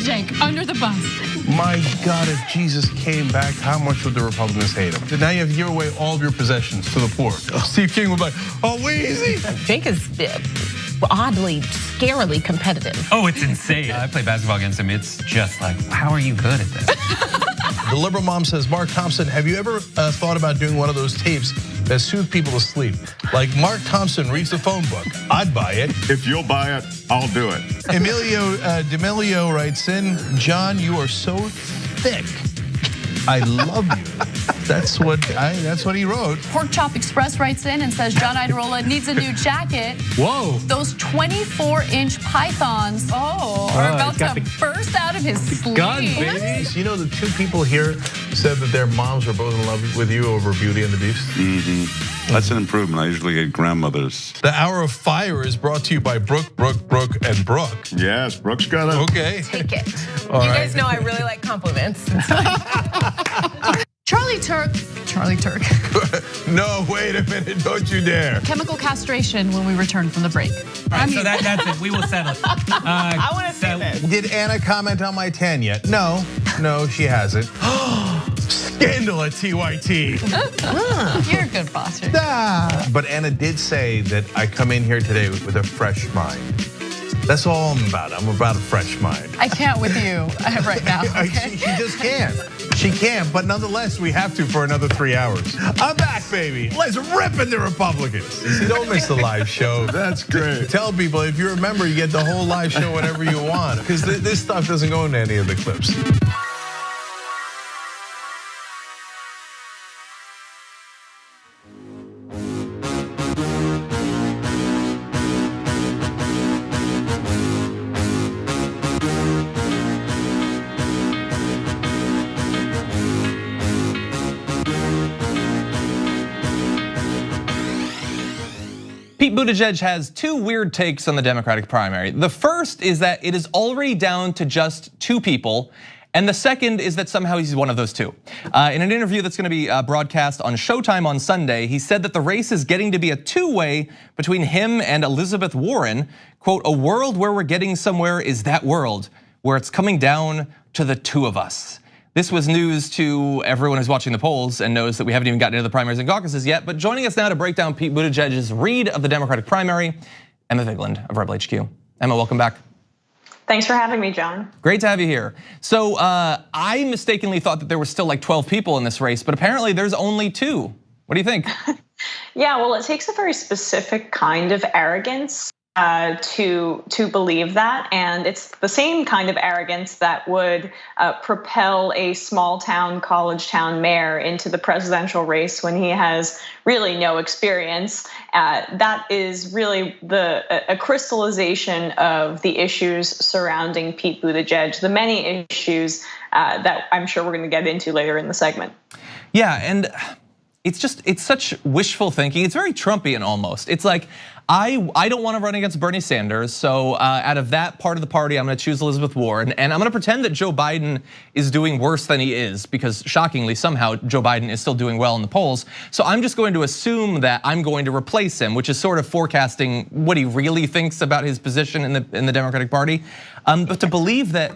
Speaker 7: Cenk, under the bus.
Speaker 15: My God, if Jesus came back, how much would the Republicans hate him? Now you have to give away all of your possessions to the poor. Steve King would be like, oh, Weezy.
Speaker 3: Cenk is oddly, scarily competitive.
Speaker 10: Oh, it's insane. I play basketball against him. It's just like, how are you good at this?
Speaker 15: The liberal mom says, Mark Thompson, have you ever thought about doing one of those tapes that soothe people to sleep? Like Mark Thompson reads the phone book. I'd buy it.
Speaker 23: If you'll buy it, I'll do it.
Speaker 15: Emilio D'Amelio writes in, John, you are so thick. I love you. That's what he wrote.
Speaker 7: Pork Chop Express writes in and says John Idarola needs a new jacket.
Speaker 10: Whoa.
Speaker 7: Those 24-inch pythons, are about to burst out of his sleeve.
Speaker 10: Gun, baby.
Speaker 15: You know, the two people here said that their moms were both in love with you over Beauty and the Beast.
Speaker 23: That's an improvement. I usually get grandmothers.
Speaker 15: The Hour of Fire is brought to you by Brooke, and Brooke.
Speaker 23: Yes, Brooke's got it.
Speaker 15: Okay.
Speaker 3: Take it.
Speaker 15: All
Speaker 3: you
Speaker 15: right.
Speaker 3: guys know I really like compliments.
Speaker 7: Charlie Turk.
Speaker 15: No, wait a minute, don't you dare.
Speaker 7: Chemical castration when we return from the break.
Speaker 10: Right, so that's it. We will settle it.
Speaker 3: I want to see this.
Speaker 15: Did Anna comment on my tan yet? No, she hasn't. Scandal at TYT.
Speaker 7: You're a good boss.
Speaker 15: But Anna did say that I come in here today with a fresh mind. That's all I'm about. I'm about a fresh mind.
Speaker 7: I can't with you right now. Okay?
Speaker 15: She just can't. She can't, but nonetheless, we have to for another 3 hours. I'm back, baby. Let's rip in the Republicans. See, don't miss the live show.
Speaker 23: That's great.
Speaker 15: Tell people, if you're a member, you get the whole live show whenever you want, because this stuff doesn't go into any of the clips.
Speaker 1: Pete Buttigieg has two weird takes on the Democratic primary. The first is that it is already down to just 2 people. And the second is that somehow he's one of those 2. In an interview that's gonna be broadcast on Showtime on Sunday, he said that the race is getting to be a 2-way between him and Elizabeth Warren. Quote, a world where we're getting somewhere is that world where it's coming down to the 2 of us. This was news to everyone who's watching the polls and knows that we haven't even gotten into the primaries and caucuses yet. But joining us now to break down Pete Buttigieg's read of the Democratic primary, Emma Vigeland of Rebel HQ. Emma, welcome back.
Speaker 24: Thanks for having me, John.
Speaker 1: Great to have you here. So I mistakenly thought that there were still like 12 people in this race, but apparently there's only 2. What do you think?
Speaker 24: Yeah, well, it takes a very specific kind of arrogance to believe that, and it's the same kind of arrogance that would propel a small town, college town mayor into the presidential race when he has really no experience. That is really a crystallization of the issues surrounding Pete Buttigieg, the many issues that I'm sure we're going to get into later in the segment.
Speaker 1: Yeah, and it's such wishful thinking. It's very Trumpian almost. It's like, I don't want to run against Bernie Sanders, so out of that part of the party, I'm going to choose Elizabeth Warren, and I'm going to pretend that Joe Biden is doing worse than he is, because shockingly, somehow Joe Biden is still doing well in the polls. So I'm just going to assume that I'm going to replace him, which is sort of forecasting what he really thinks about his position in the Democratic Party. But to believe that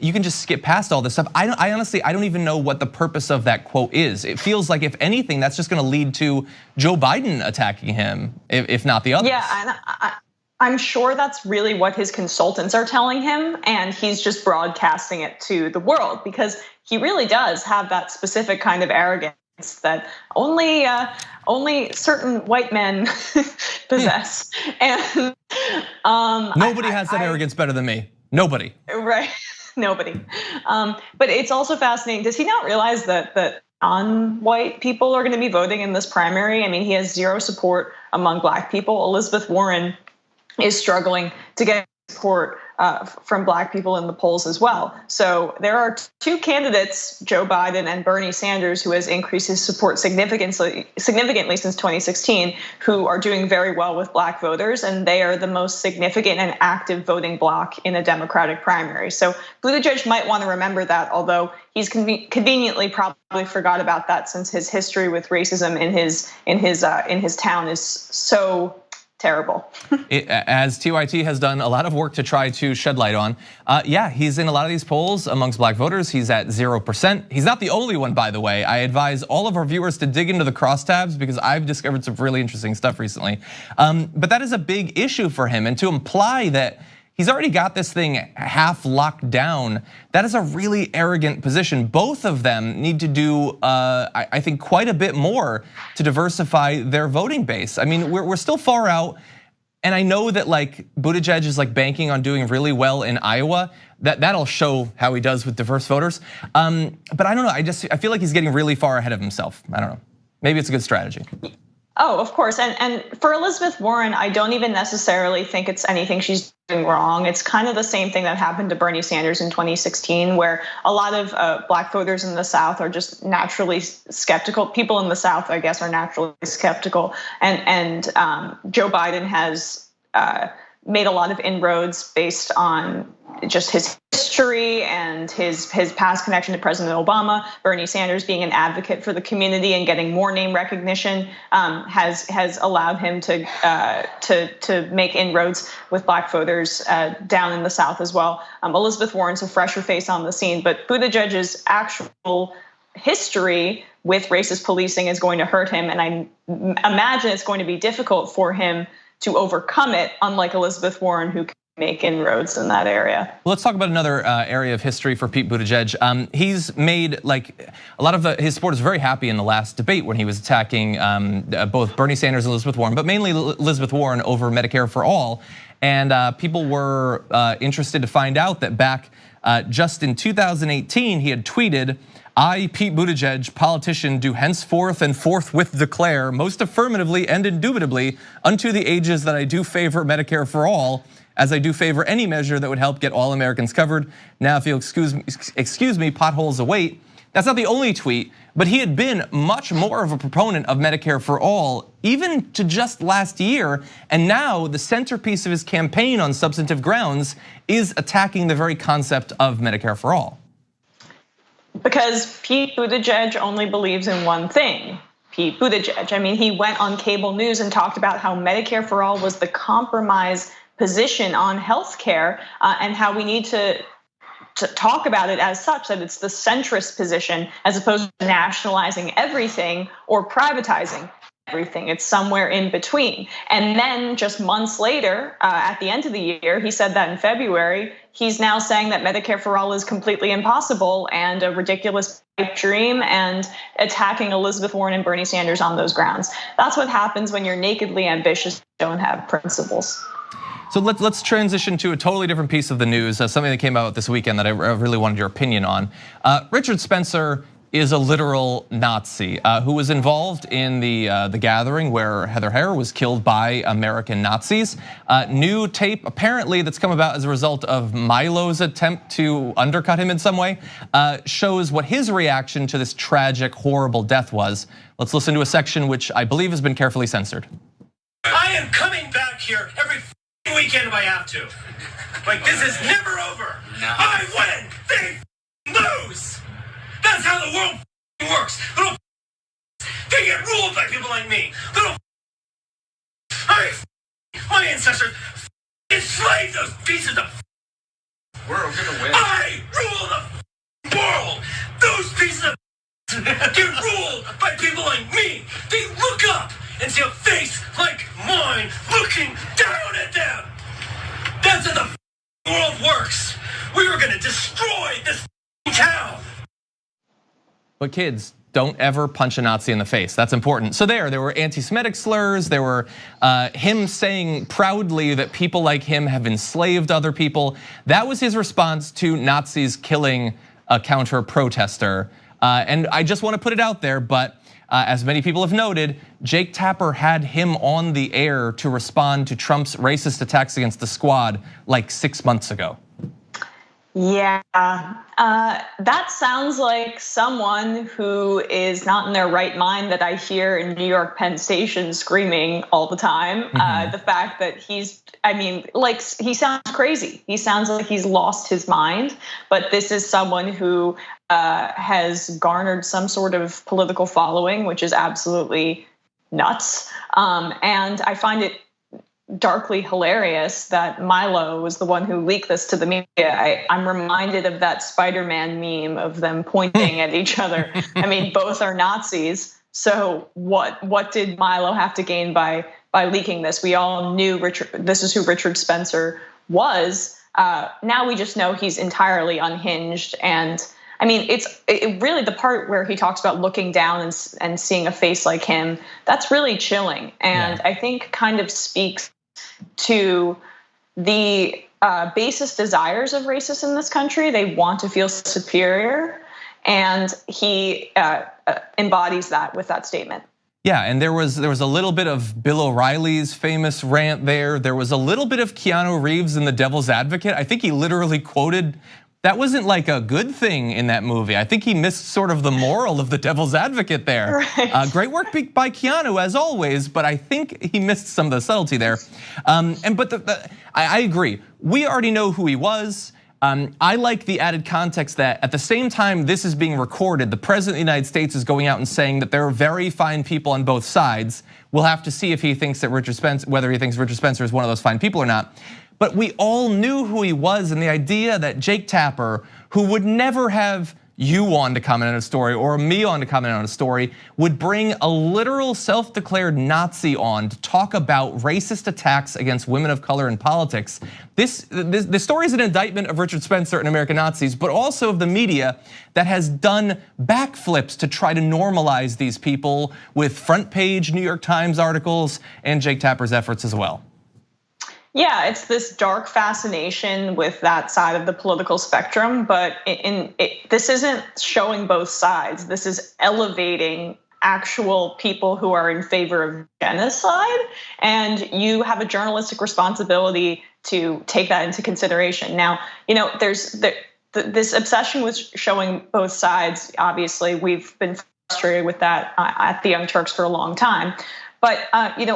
Speaker 1: you can just skip past all this stuff. I honestly don't even know what the purpose of that quote is. It feels like, if anything, that's just going to lead to Joe Biden attacking him, if not the others.
Speaker 24: Yeah, and I'm sure that's really what his consultants are telling him, and he's just broadcasting it to the world, because he really does have that specific kind of arrogance that only certain white men possess. And
Speaker 1: nobody has that arrogance better than me. Nobody.
Speaker 24: Right. Nobody. But it's also fascinating. Does he not realize that non-white people are going to be voting in this primary? I mean, he has zero support among Black people. Elizabeth Warren is struggling to get support from Black people in the polls as well. So there are two candidates, Joe Biden and Bernie Sanders, who has increased his support significantly since 2016, who are doing very well with Black voters, and they are the most significant and active voting bloc in a Democratic primary. So Buttigieg might want to remember that, although he's conveniently probably forgot about that, since his history with racism in his town is so terrible.
Speaker 1: As TYT has done a lot of work to try to shed light on. Yeah, he's in a lot of these polls amongst Black voters. He's at 0%. He's not the only one, by the way. I advise all of our viewers to dig into the crosstabs, because I've discovered some really interesting stuff recently. But that is a big issue for him, and to imply that he's already got this thing half locked down, that is a really arrogant position. Both of them need to do, I think, quite a bit more to diversify their voting base. I mean, we're still far out, and I know that like Buttigieg is like banking on doing really well in Iowa. That'll show how he does with diverse voters. But I don't know, I feel like he's getting really far ahead of himself. I don't know, maybe it's a good strategy.
Speaker 24: Oh, of course. And for Elizabeth Warren, I don't even necessarily think it's anything she's doing wrong. It's kind of the same thing that happened to Bernie Sanders in 2016, where a lot of Black voters in the South are just naturally skeptical. People in the South, I guess, are naturally skeptical. And Joe Biden has made a lot of inroads based on just his history and his past connection to President Obama. Bernie Sanders, being an advocate for the community and getting more name recognition, has allowed him to make inroads with Black voters down in the South as well. Elizabeth Warren's a fresher face on the scene, but Buttigieg's actual history with racist policing is going to hurt him, and I imagine it's going to be difficult for him to overcome it, unlike Elizabeth Warren, who can make inroads in that area.
Speaker 1: Well, let's talk about another area of history for Pete Buttigieg. He's made like a lot of his supporters very happy in the last debate when he was attacking both Bernie Sanders and Elizabeth Warren, but mainly Elizabeth Warren over Medicare for All. And people were interested to find out that back just in 2018, he had tweeted, "I, Pete Buttigieg, politician, do henceforth and forthwith declare, most affirmatively and indubitably, unto the ages that I do favor Medicare for all, as I do favor any measure that would help get all Americans covered. Now, if you'll excuse me, potholes await." That's not the only tweet, but he had been much more of a proponent of Medicare for all, even to just last year. And now the centerpiece of his campaign on substantive grounds is attacking the very concept of Medicare for all.
Speaker 24: Because Pete Buttigieg only believes in one thing. Pete Buttigieg. I mean, he went on cable news and talked about how Medicare for all was the compromise position on health care, and how we need to talk about it as such, that it's the centrist position as opposed to nationalizing everything or privatizing everything. It's somewhere in between. And then just months later, at the end of the year, he said that in February, he's now saying that Medicare for all is completely impossible and a ridiculous pipe dream, and attacking Elizabeth Warren and Bernie Sanders on those grounds. That's what happens when you're nakedly ambitious and don't have principles.
Speaker 1: So let's transition to a totally different piece of the news, something that came out this weekend that I really wanted your opinion on. Richard Spencer is a literal Nazi who was involved in the gathering where Heather Heyer was killed by American Nazis. New tape apparently that's come about as a result of Milo's attempt to undercut him in some way shows what his reaction to this tragic, horrible death was. Let's listen to a section which I believe has been carefully censored.
Speaker 2: I am coming back here every weekend if I have to. Like, this is never over. No. I win, they lose. That's how the world works. They get ruled by people like me. My ancestors enslaved those pieces of. We're gonna win. I rule the world. Those pieces of get ruled by people like me. They look up and see a face like mine looking down at them. That's how the world works. We are gonna destroy this town.
Speaker 1: But kids, don't ever punch a Nazi in the face. That's important. So there were anti-Semitic slurs. There were him saying proudly that people like him have enslaved other people. That was his response to Nazis killing a counter protester. And I just want to put it out there, but as many people have noted, Jake Tapper had him on the air to respond to Trump's racist attacks against the Squad like 6 months ago.
Speaker 24: Yeah, that sounds like someone who is not in their right mind that I hear in New York Penn Station screaming all the time. The fact that he sounds crazy. He sounds like he's lost his mind, but this is someone who has garnered some sort of political following, which is absolutely nuts. And I find it darkly hilarious that Milo was the one who leaked this to the media. I'm reminded of that Spider-Man meme of them pointing at each other. I mean, both are Nazis. So what did Milo have to gain by leaking this? We all knew this is who Richard Spencer was. Now we just know he's entirely unhinged. And I mean, it really, the part where he talks about looking down and seeing a face like him, that's really chilling. And I think kind of speaks to the basest desires of racists in this country. They want to feel superior, and he embodies that with that statement.
Speaker 1: Yeah, and there was a little bit of Bill O'Reilly's famous rant there. There was a little bit of Keanu Reeves in The Devil's Advocate. I think he literally quoted, that wasn't like a good thing in that movie. I think he missed sort of the moral of The Devil's Advocate there. Right. Great work by Keanu as always, but I think he missed some of the subtlety there. I agree. We already know who he was. I like the added context that at the same time this is being recorded, the president of the United States is going out and saying that there are very fine people on both sides. We'll have to see if he thinks that whether he thinks Richard Spencer is one of those fine people or not. But we all knew who he was, and the idea that Jake Tapper, who would never have you on to comment on a story or me on to comment on a story, would bring a literal self-declared Nazi on to talk about racist attacks against women of color in politics. This story is an indictment of Richard Spencer and American Nazis, but also of the media that has done backflips to try to normalize these people with front page New York Times articles and Jake Tapper's efforts as well.
Speaker 24: Yeah, it's this dark fascination with that side of the political spectrum, but this isn't showing both sides. This is elevating actual people who are in favor of genocide, and you have a journalistic responsibility to take that into consideration. Now, there's this obsession with showing both sides. Obviously, we've been frustrated with that at the Young Turks for a long time. But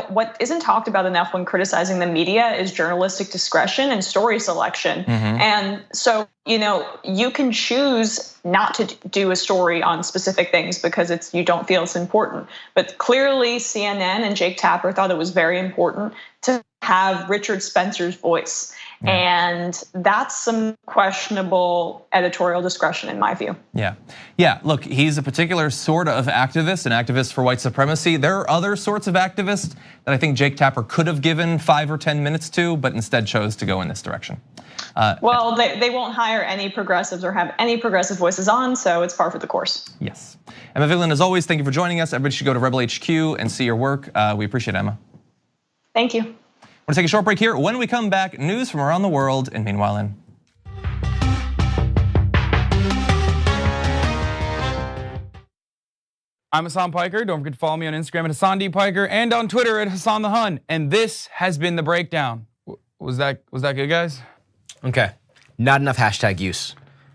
Speaker 24: what isn't talked about enough when criticizing the media is journalistic discretion and story selection. And so, you can choose not to do a story on specific things because you don't feel it's important. But clearly CNN and Jake Tapper thought it was very important to have Richard Spencer's voice. And that's some questionable editorial discretion in my view.
Speaker 1: Yeah, look, he's a particular sort of activist, an activist for white supremacy. There are other sorts of activists that I think Jake Tapper could have given 5 or 10 minutes to, but instead chose to go in this direction.
Speaker 24: Well, they won't hire any progressives or have any progressive voices on, so it's par for the course.
Speaker 1: Yes. Emma Vigeland, as always, thank you for joining us. Everybody should go to Rebel HQ and see your work. We appreciate it, Emma.
Speaker 24: Thank you.
Speaker 1: We're gonna take a short break here. When we come back, news from around the world, and meanwhile in.
Speaker 4: I'm Hassan Piker. Don't forget to follow me on Instagram at Hassan D. Piker and on Twitter at Hassan the Hun. And this has been The Breakdown. Was that good, guys?
Speaker 11: Okay, not enough hashtag use.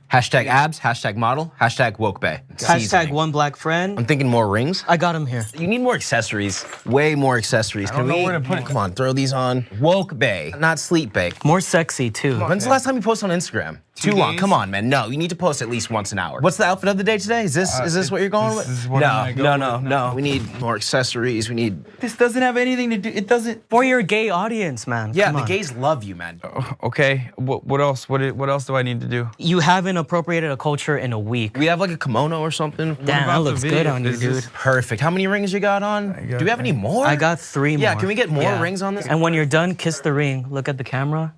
Speaker 11: Hashtag abs, hashtag model, hashtag woke bae.
Speaker 12: Hashtag one black friend.
Speaker 11: I'm thinking more rings.
Speaker 12: I got them here.
Speaker 11: You need more accessories, way more accessories.
Speaker 12: I don't know where to put it.
Speaker 11: Come on, throw these on. Woke bae, not sleep bae.
Speaker 12: More sexy too.
Speaker 11: When's the last time you posted on Instagram? Too long. Come on, man. No, you need to post at least once an hour. What's the outfit of the day today? Is this what you're going with? No. We need more accessories. We need.
Speaker 4: This doesn't have anything to do. It doesn't.
Speaker 12: For your gay audience, man.
Speaker 11: Yeah, the gays love you, man.
Speaker 4: Okay. What else? What else do I need to do?
Speaker 12: You haven't appropriated a culture in a week.
Speaker 11: We have like a kimono or something.
Speaker 12: Damn, that looks good on you, dude.
Speaker 11: Perfect. How many rings you got on? Do we have any more?
Speaker 12: I got 3 more.
Speaker 11: Yeah, can we get more rings on this?
Speaker 12: And when you're done, kiss the ring. Look at the camera.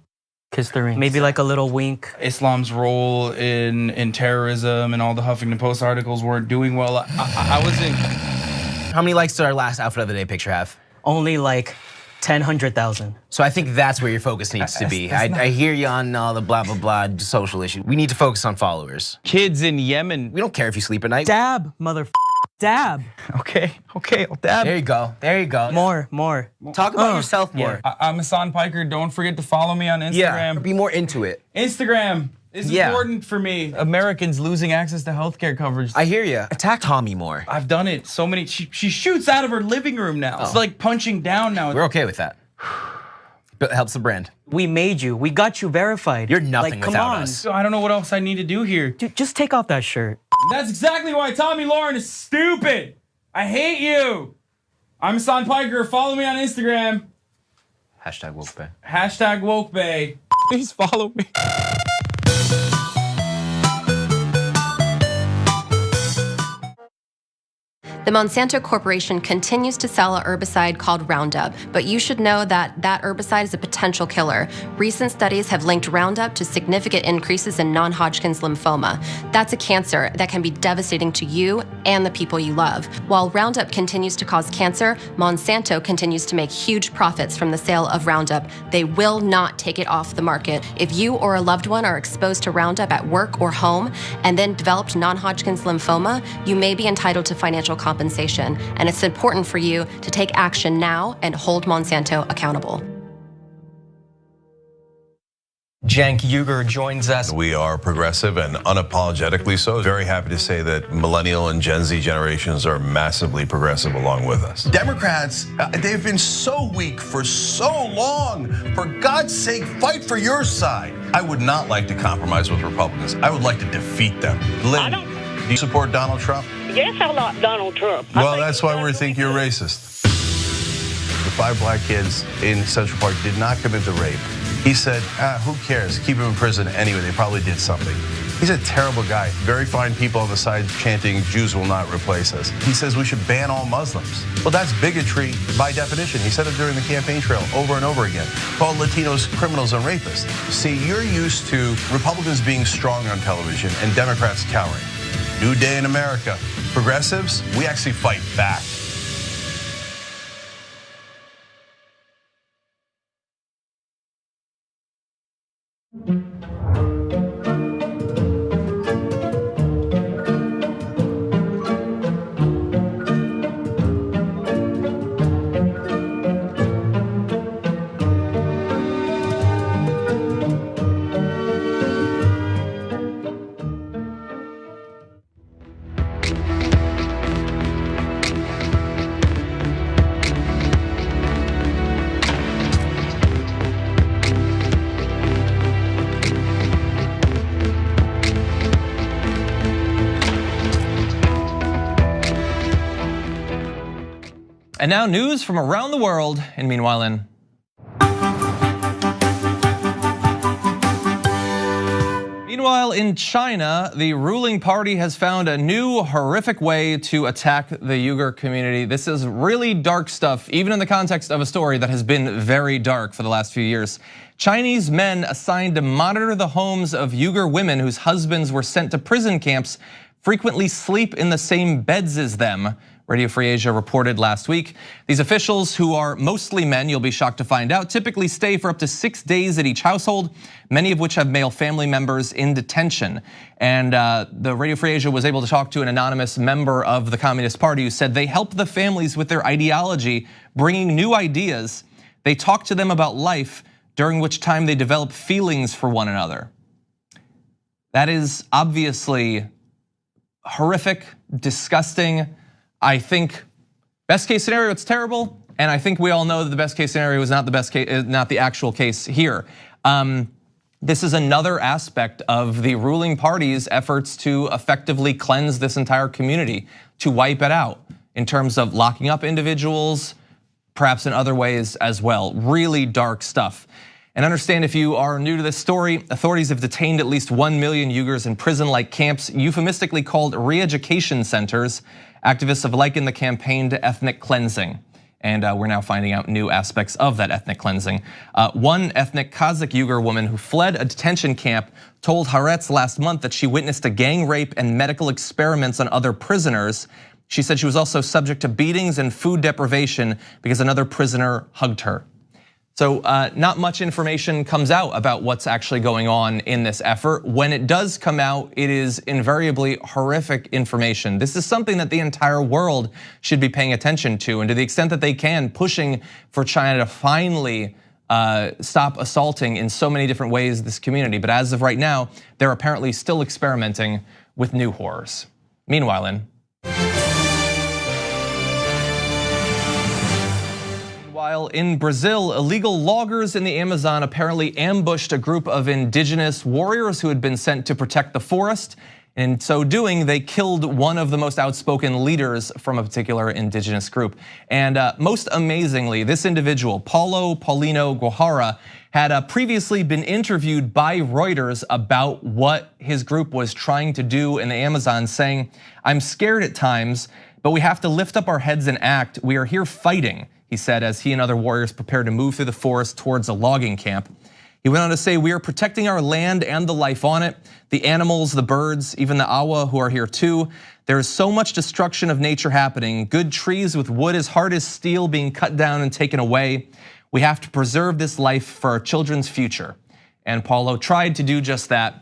Speaker 12: Kiss the ring. Maybe like a little wink.
Speaker 4: Islam's role in terrorism and all the Huffington Post articles weren't doing well. I wasn't.
Speaker 11: How many likes did our last outfit of the day picture have?
Speaker 12: Only like 100,000.
Speaker 11: So I think that's where your focus needs to be. I hear you on all the blah, blah, blah social issue. We need to focus on followers.
Speaker 4: Kids in Yemen.
Speaker 11: We don't care if you sleep at night.
Speaker 12: Dab, dab.
Speaker 4: Okay, I'll dab.
Speaker 11: There you go.
Speaker 12: More.
Speaker 11: Talk about yourself more.
Speaker 4: Yeah. I'm Hassan Piker. Don't forget to follow me on Instagram.
Speaker 11: Yeah, be more into it.
Speaker 4: Instagram is important for me. Americans losing access to healthcare coverage.
Speaker 11: I hear you. Attack Tommy more.
Speaker 4: I've done it so many. She shoots out of her living room now. It's like punching down now.
Speaker 11: We're okay with that. But it helps the brand.
Speaker 12: We made you. We got you verified.
Speaker 11: You're nothing without us.
Speaker 4: So I don't know what else I need to do here.
Speaker 12: Dude, just take off that shirt.
Speaker 4: That's exactly why Tommy Lauren is stupid. I hate you. I'm Hassan Piker. Follow me on Instagram.
Speaker 11: Hashtag woke bae.
Speaker 4: Hashtag woke bae. Please follow me.
Speaker 9: The Monsanto Corporation continues to sell a herbicide called Roundup, but you should know that that herbicide is a potential killer. Recent studies have linked Roundup to significant increases in non-Hodgkin's lymphoma. That's a cancer that can be devastating to you and the people you love. While Roundup continues to cause cancer, Monsanto continues to make huge profits from the sale of Roundup. They will not take it off the market. If you or a loved one are exposed to Roundup at work or home and then developed non-Hodgkin's lymphoma, you may be entitled to financial compensation. And it's important for you to take action now and hold Monsanto accountable.
Speaker 1: Cenk Uygur joins us.
Speaker 13: We are progressive and unapologetically so. Very happy to say that millennial and Gen Z generations are massively progressive along with us.
Speaker 15: Democrats, they've been so weak for so long. For God's sake, fight for your side. I would not like to compromise with Republicans. I would like to defeat them. Lynn, do you support Donald Trump?
Speaker 25: Yes, I like Donald Trump.
Speaker 13: Well, that's why we think you're racist. The 5 black kids in Central Park did not commit the rape. He said, who cares? Keep them in prison anyway. They probably did something. He's a terrible guy. Very fine people on the side chanting, Jews will not replace us. He says we should ban all Muslims. Well, that's bigotry by definition. He said it during the campaign trail over and over again. Called Latinos criminals and rapists. See, you're used to Republicans being strong on television and Democrats cowering. New day in America. Progressives, we actually fight back.
Speaker 1: And now news from around the world, and meanwhile in. Meanwhile, in China, the ruling party has found a new horrific way to attack the Uyghur community. This is really dark stuff, even in the context of a story that has been very dark for the last few years. Chinese men assigned to monitor the homes of Uyghur women whose husbands were sent to prison camps frequently sleep in the same beds as them, Radio Free Asia reported last week. These officials, who are mostly men, you'll be shocked to find out, typically stay for up to 6 days at each household, many of which have male family members in detention. And the Radio Free Asia was able to talk to an anonymous member of the Communist Party who said they help the families with their ideology, bringing new ideas. They talk to them about life, during which time they develop feelings for one another. That is obviously horrific, disgusting. I think best case scenario, it's terrible, and I think we all know that the best case scenario is not the best case, not the actual case here. This is another aspect of the ruling party's efforts to effectively cleanse this entire community, to wipe it out in terms of locking up individuals, perhaps in other ways as well. Really dark stuff. And understand, if you are new to this story, authorities have detained at least 1 million Uyghurs in prison-like camps, euphemistically called re-education centers. Activists have likened the campaign to ethnic cleansing. And we're now finding out new aspects of that ethnic cleansing. One ethnic Kazakh Uyghur woman who fled a detention camp told Haaretz last month that she witnessed a gang rape and medical experiments on other prisoners. She said she was also subject to beatings and food deprivation because another prisoner hugged her. So not much information comes out about what's actually going on in this effort. When it does come out, it is invariably horrific information. This is something that the entire world should be paying attention to, and to the extent that they can, pushing for China to finally stop assaulting in so many different ways this community. But as of right now, they're apparently still experimenting with new horrors. Meanwhile, in Brazil, illegal loggers in the Amazon apparently ambushed a group of indigenous warriors who had been sent to protect the forest. In so doing, they killed one of the most outspoken leaders from a particular indigenous group. And most amazingly, this individual, Paulo Paulino Guajara, had previously been interviewed by Reuters about what his group was trying to do in the Amazon, saying, "I'm scared at times, but we have to lift up our heads and act. We are here fighting," he said, as he and other warriors prepared to move through the forest towards a logging camp. He went on to say, "We are protecting our land and the life on it, the animals, the birds, even the awa who are here too. There is so much destruction of nature happening, good trees with wood as hard as steel being cut down and taken away. We have to preserve this life for our children's future." And Paulo tried to do just that,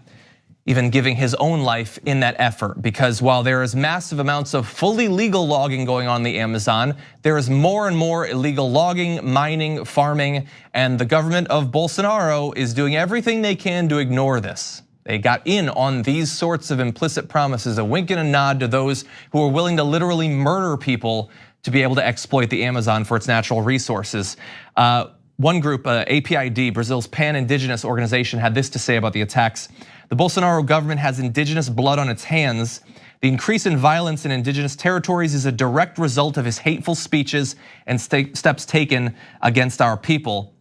Speaker 1: even giving his own life in that effort, because while there is massive amounts of fully legal logging going on in the Amazon, there is more and more illegal logging, mining, farming, and the government of Bolsonaro is doing everything they can to ignore this. They got in on these sorts of implicit promises, a wink and a nod to those who are willing to literally murder people to be able to exploit the Amazon for its natural resources. One group, APID, Brazil's pan-indigenous organization, had this to say about the attacks. "The Bolsonaro government has indigenous blood on its hands. The increase in violence in indigenous territories is a direct result of his hateful speeches and steps taken against our people.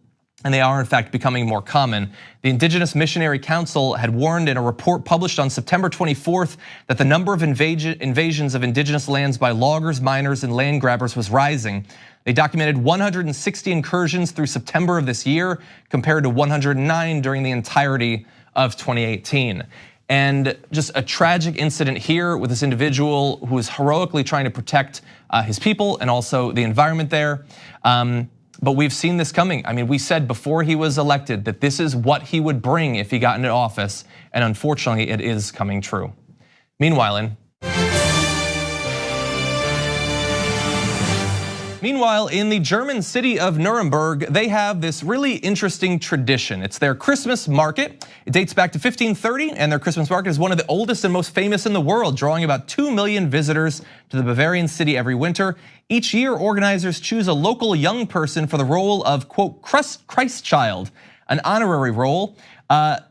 Speaker 1: And they are in fact becoming more common." The Indigenous Missionary Council had warned in a report published on September 24th that the number of invasions of indigenous lands by loggers, miners, and land grabbers was rising. They documented 160 incursions through September of this year, compared to 109 during the entirety of 2018. And just a tragic incident here with this individual who is heroically trying to protect his people and also the environment there. But we've seen this coming. I mean, we said before he was elected that this is what he would bring if he got into office, and unfortunately it is coming true. Meanwhile, in the German city of Nuremberg, they have this really interesting tradition. It's their Christmas market. It dates back to 1530, and their Christmas market is one of the oldest and most famous in the world, drawing about 2 million visitors to the Bavarian city every winter. Each year, organizers choose a local young person for the role of, quote, Christ child, an honorary role.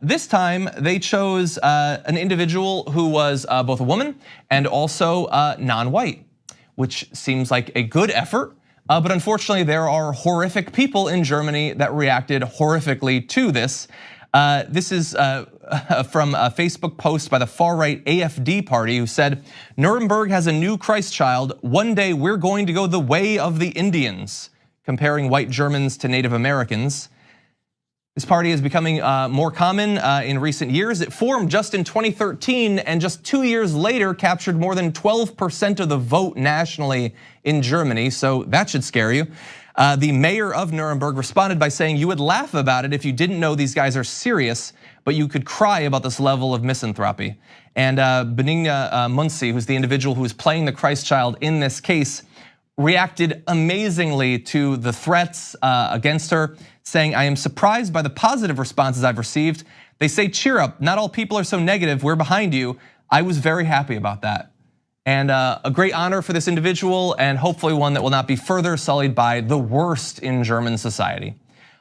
Speaker 1: This time, they chose an individual who was both a woman and also non-white, which seems like a good effort. But unfortunately, there are horrific people in Germany that reacted horrifically to this. This is from a Facebook post by the far-right AfD party, who said, "Nuremberg has a new Christ child. One day we're going to go the way of the Indians," comparing white Germans to Native Americans. This party is becoming more common in recent years. It formed just in 2013 and just 2 years later captured more than 12% of the vote nationally in Germany, so that should scare you. The mayor of Nuremberg responded by saying you would laugh about it if you didn't know these guys are serious, but you could cry about this level of misanthropy. And Benigna Munzi, who's the individual who is playing the Christ child in this case, reacted amazingly to the threats against her, saying, I am surprised by the positive responses I've received. They say, cheer up, not all people are so negative, we're behind you. I was very happy about that. And a great honor for this individual, and hopefully one that will not be further sullied by the worst in German society.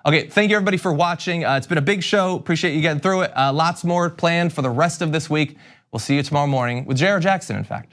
Speaker 1: Okay, thank you everybody for watching. It's been a big show, appreciate you getting through it. Lots more planned for the rest of this week. We'll see you tomorrow morning with J.R. Jackson, in fact.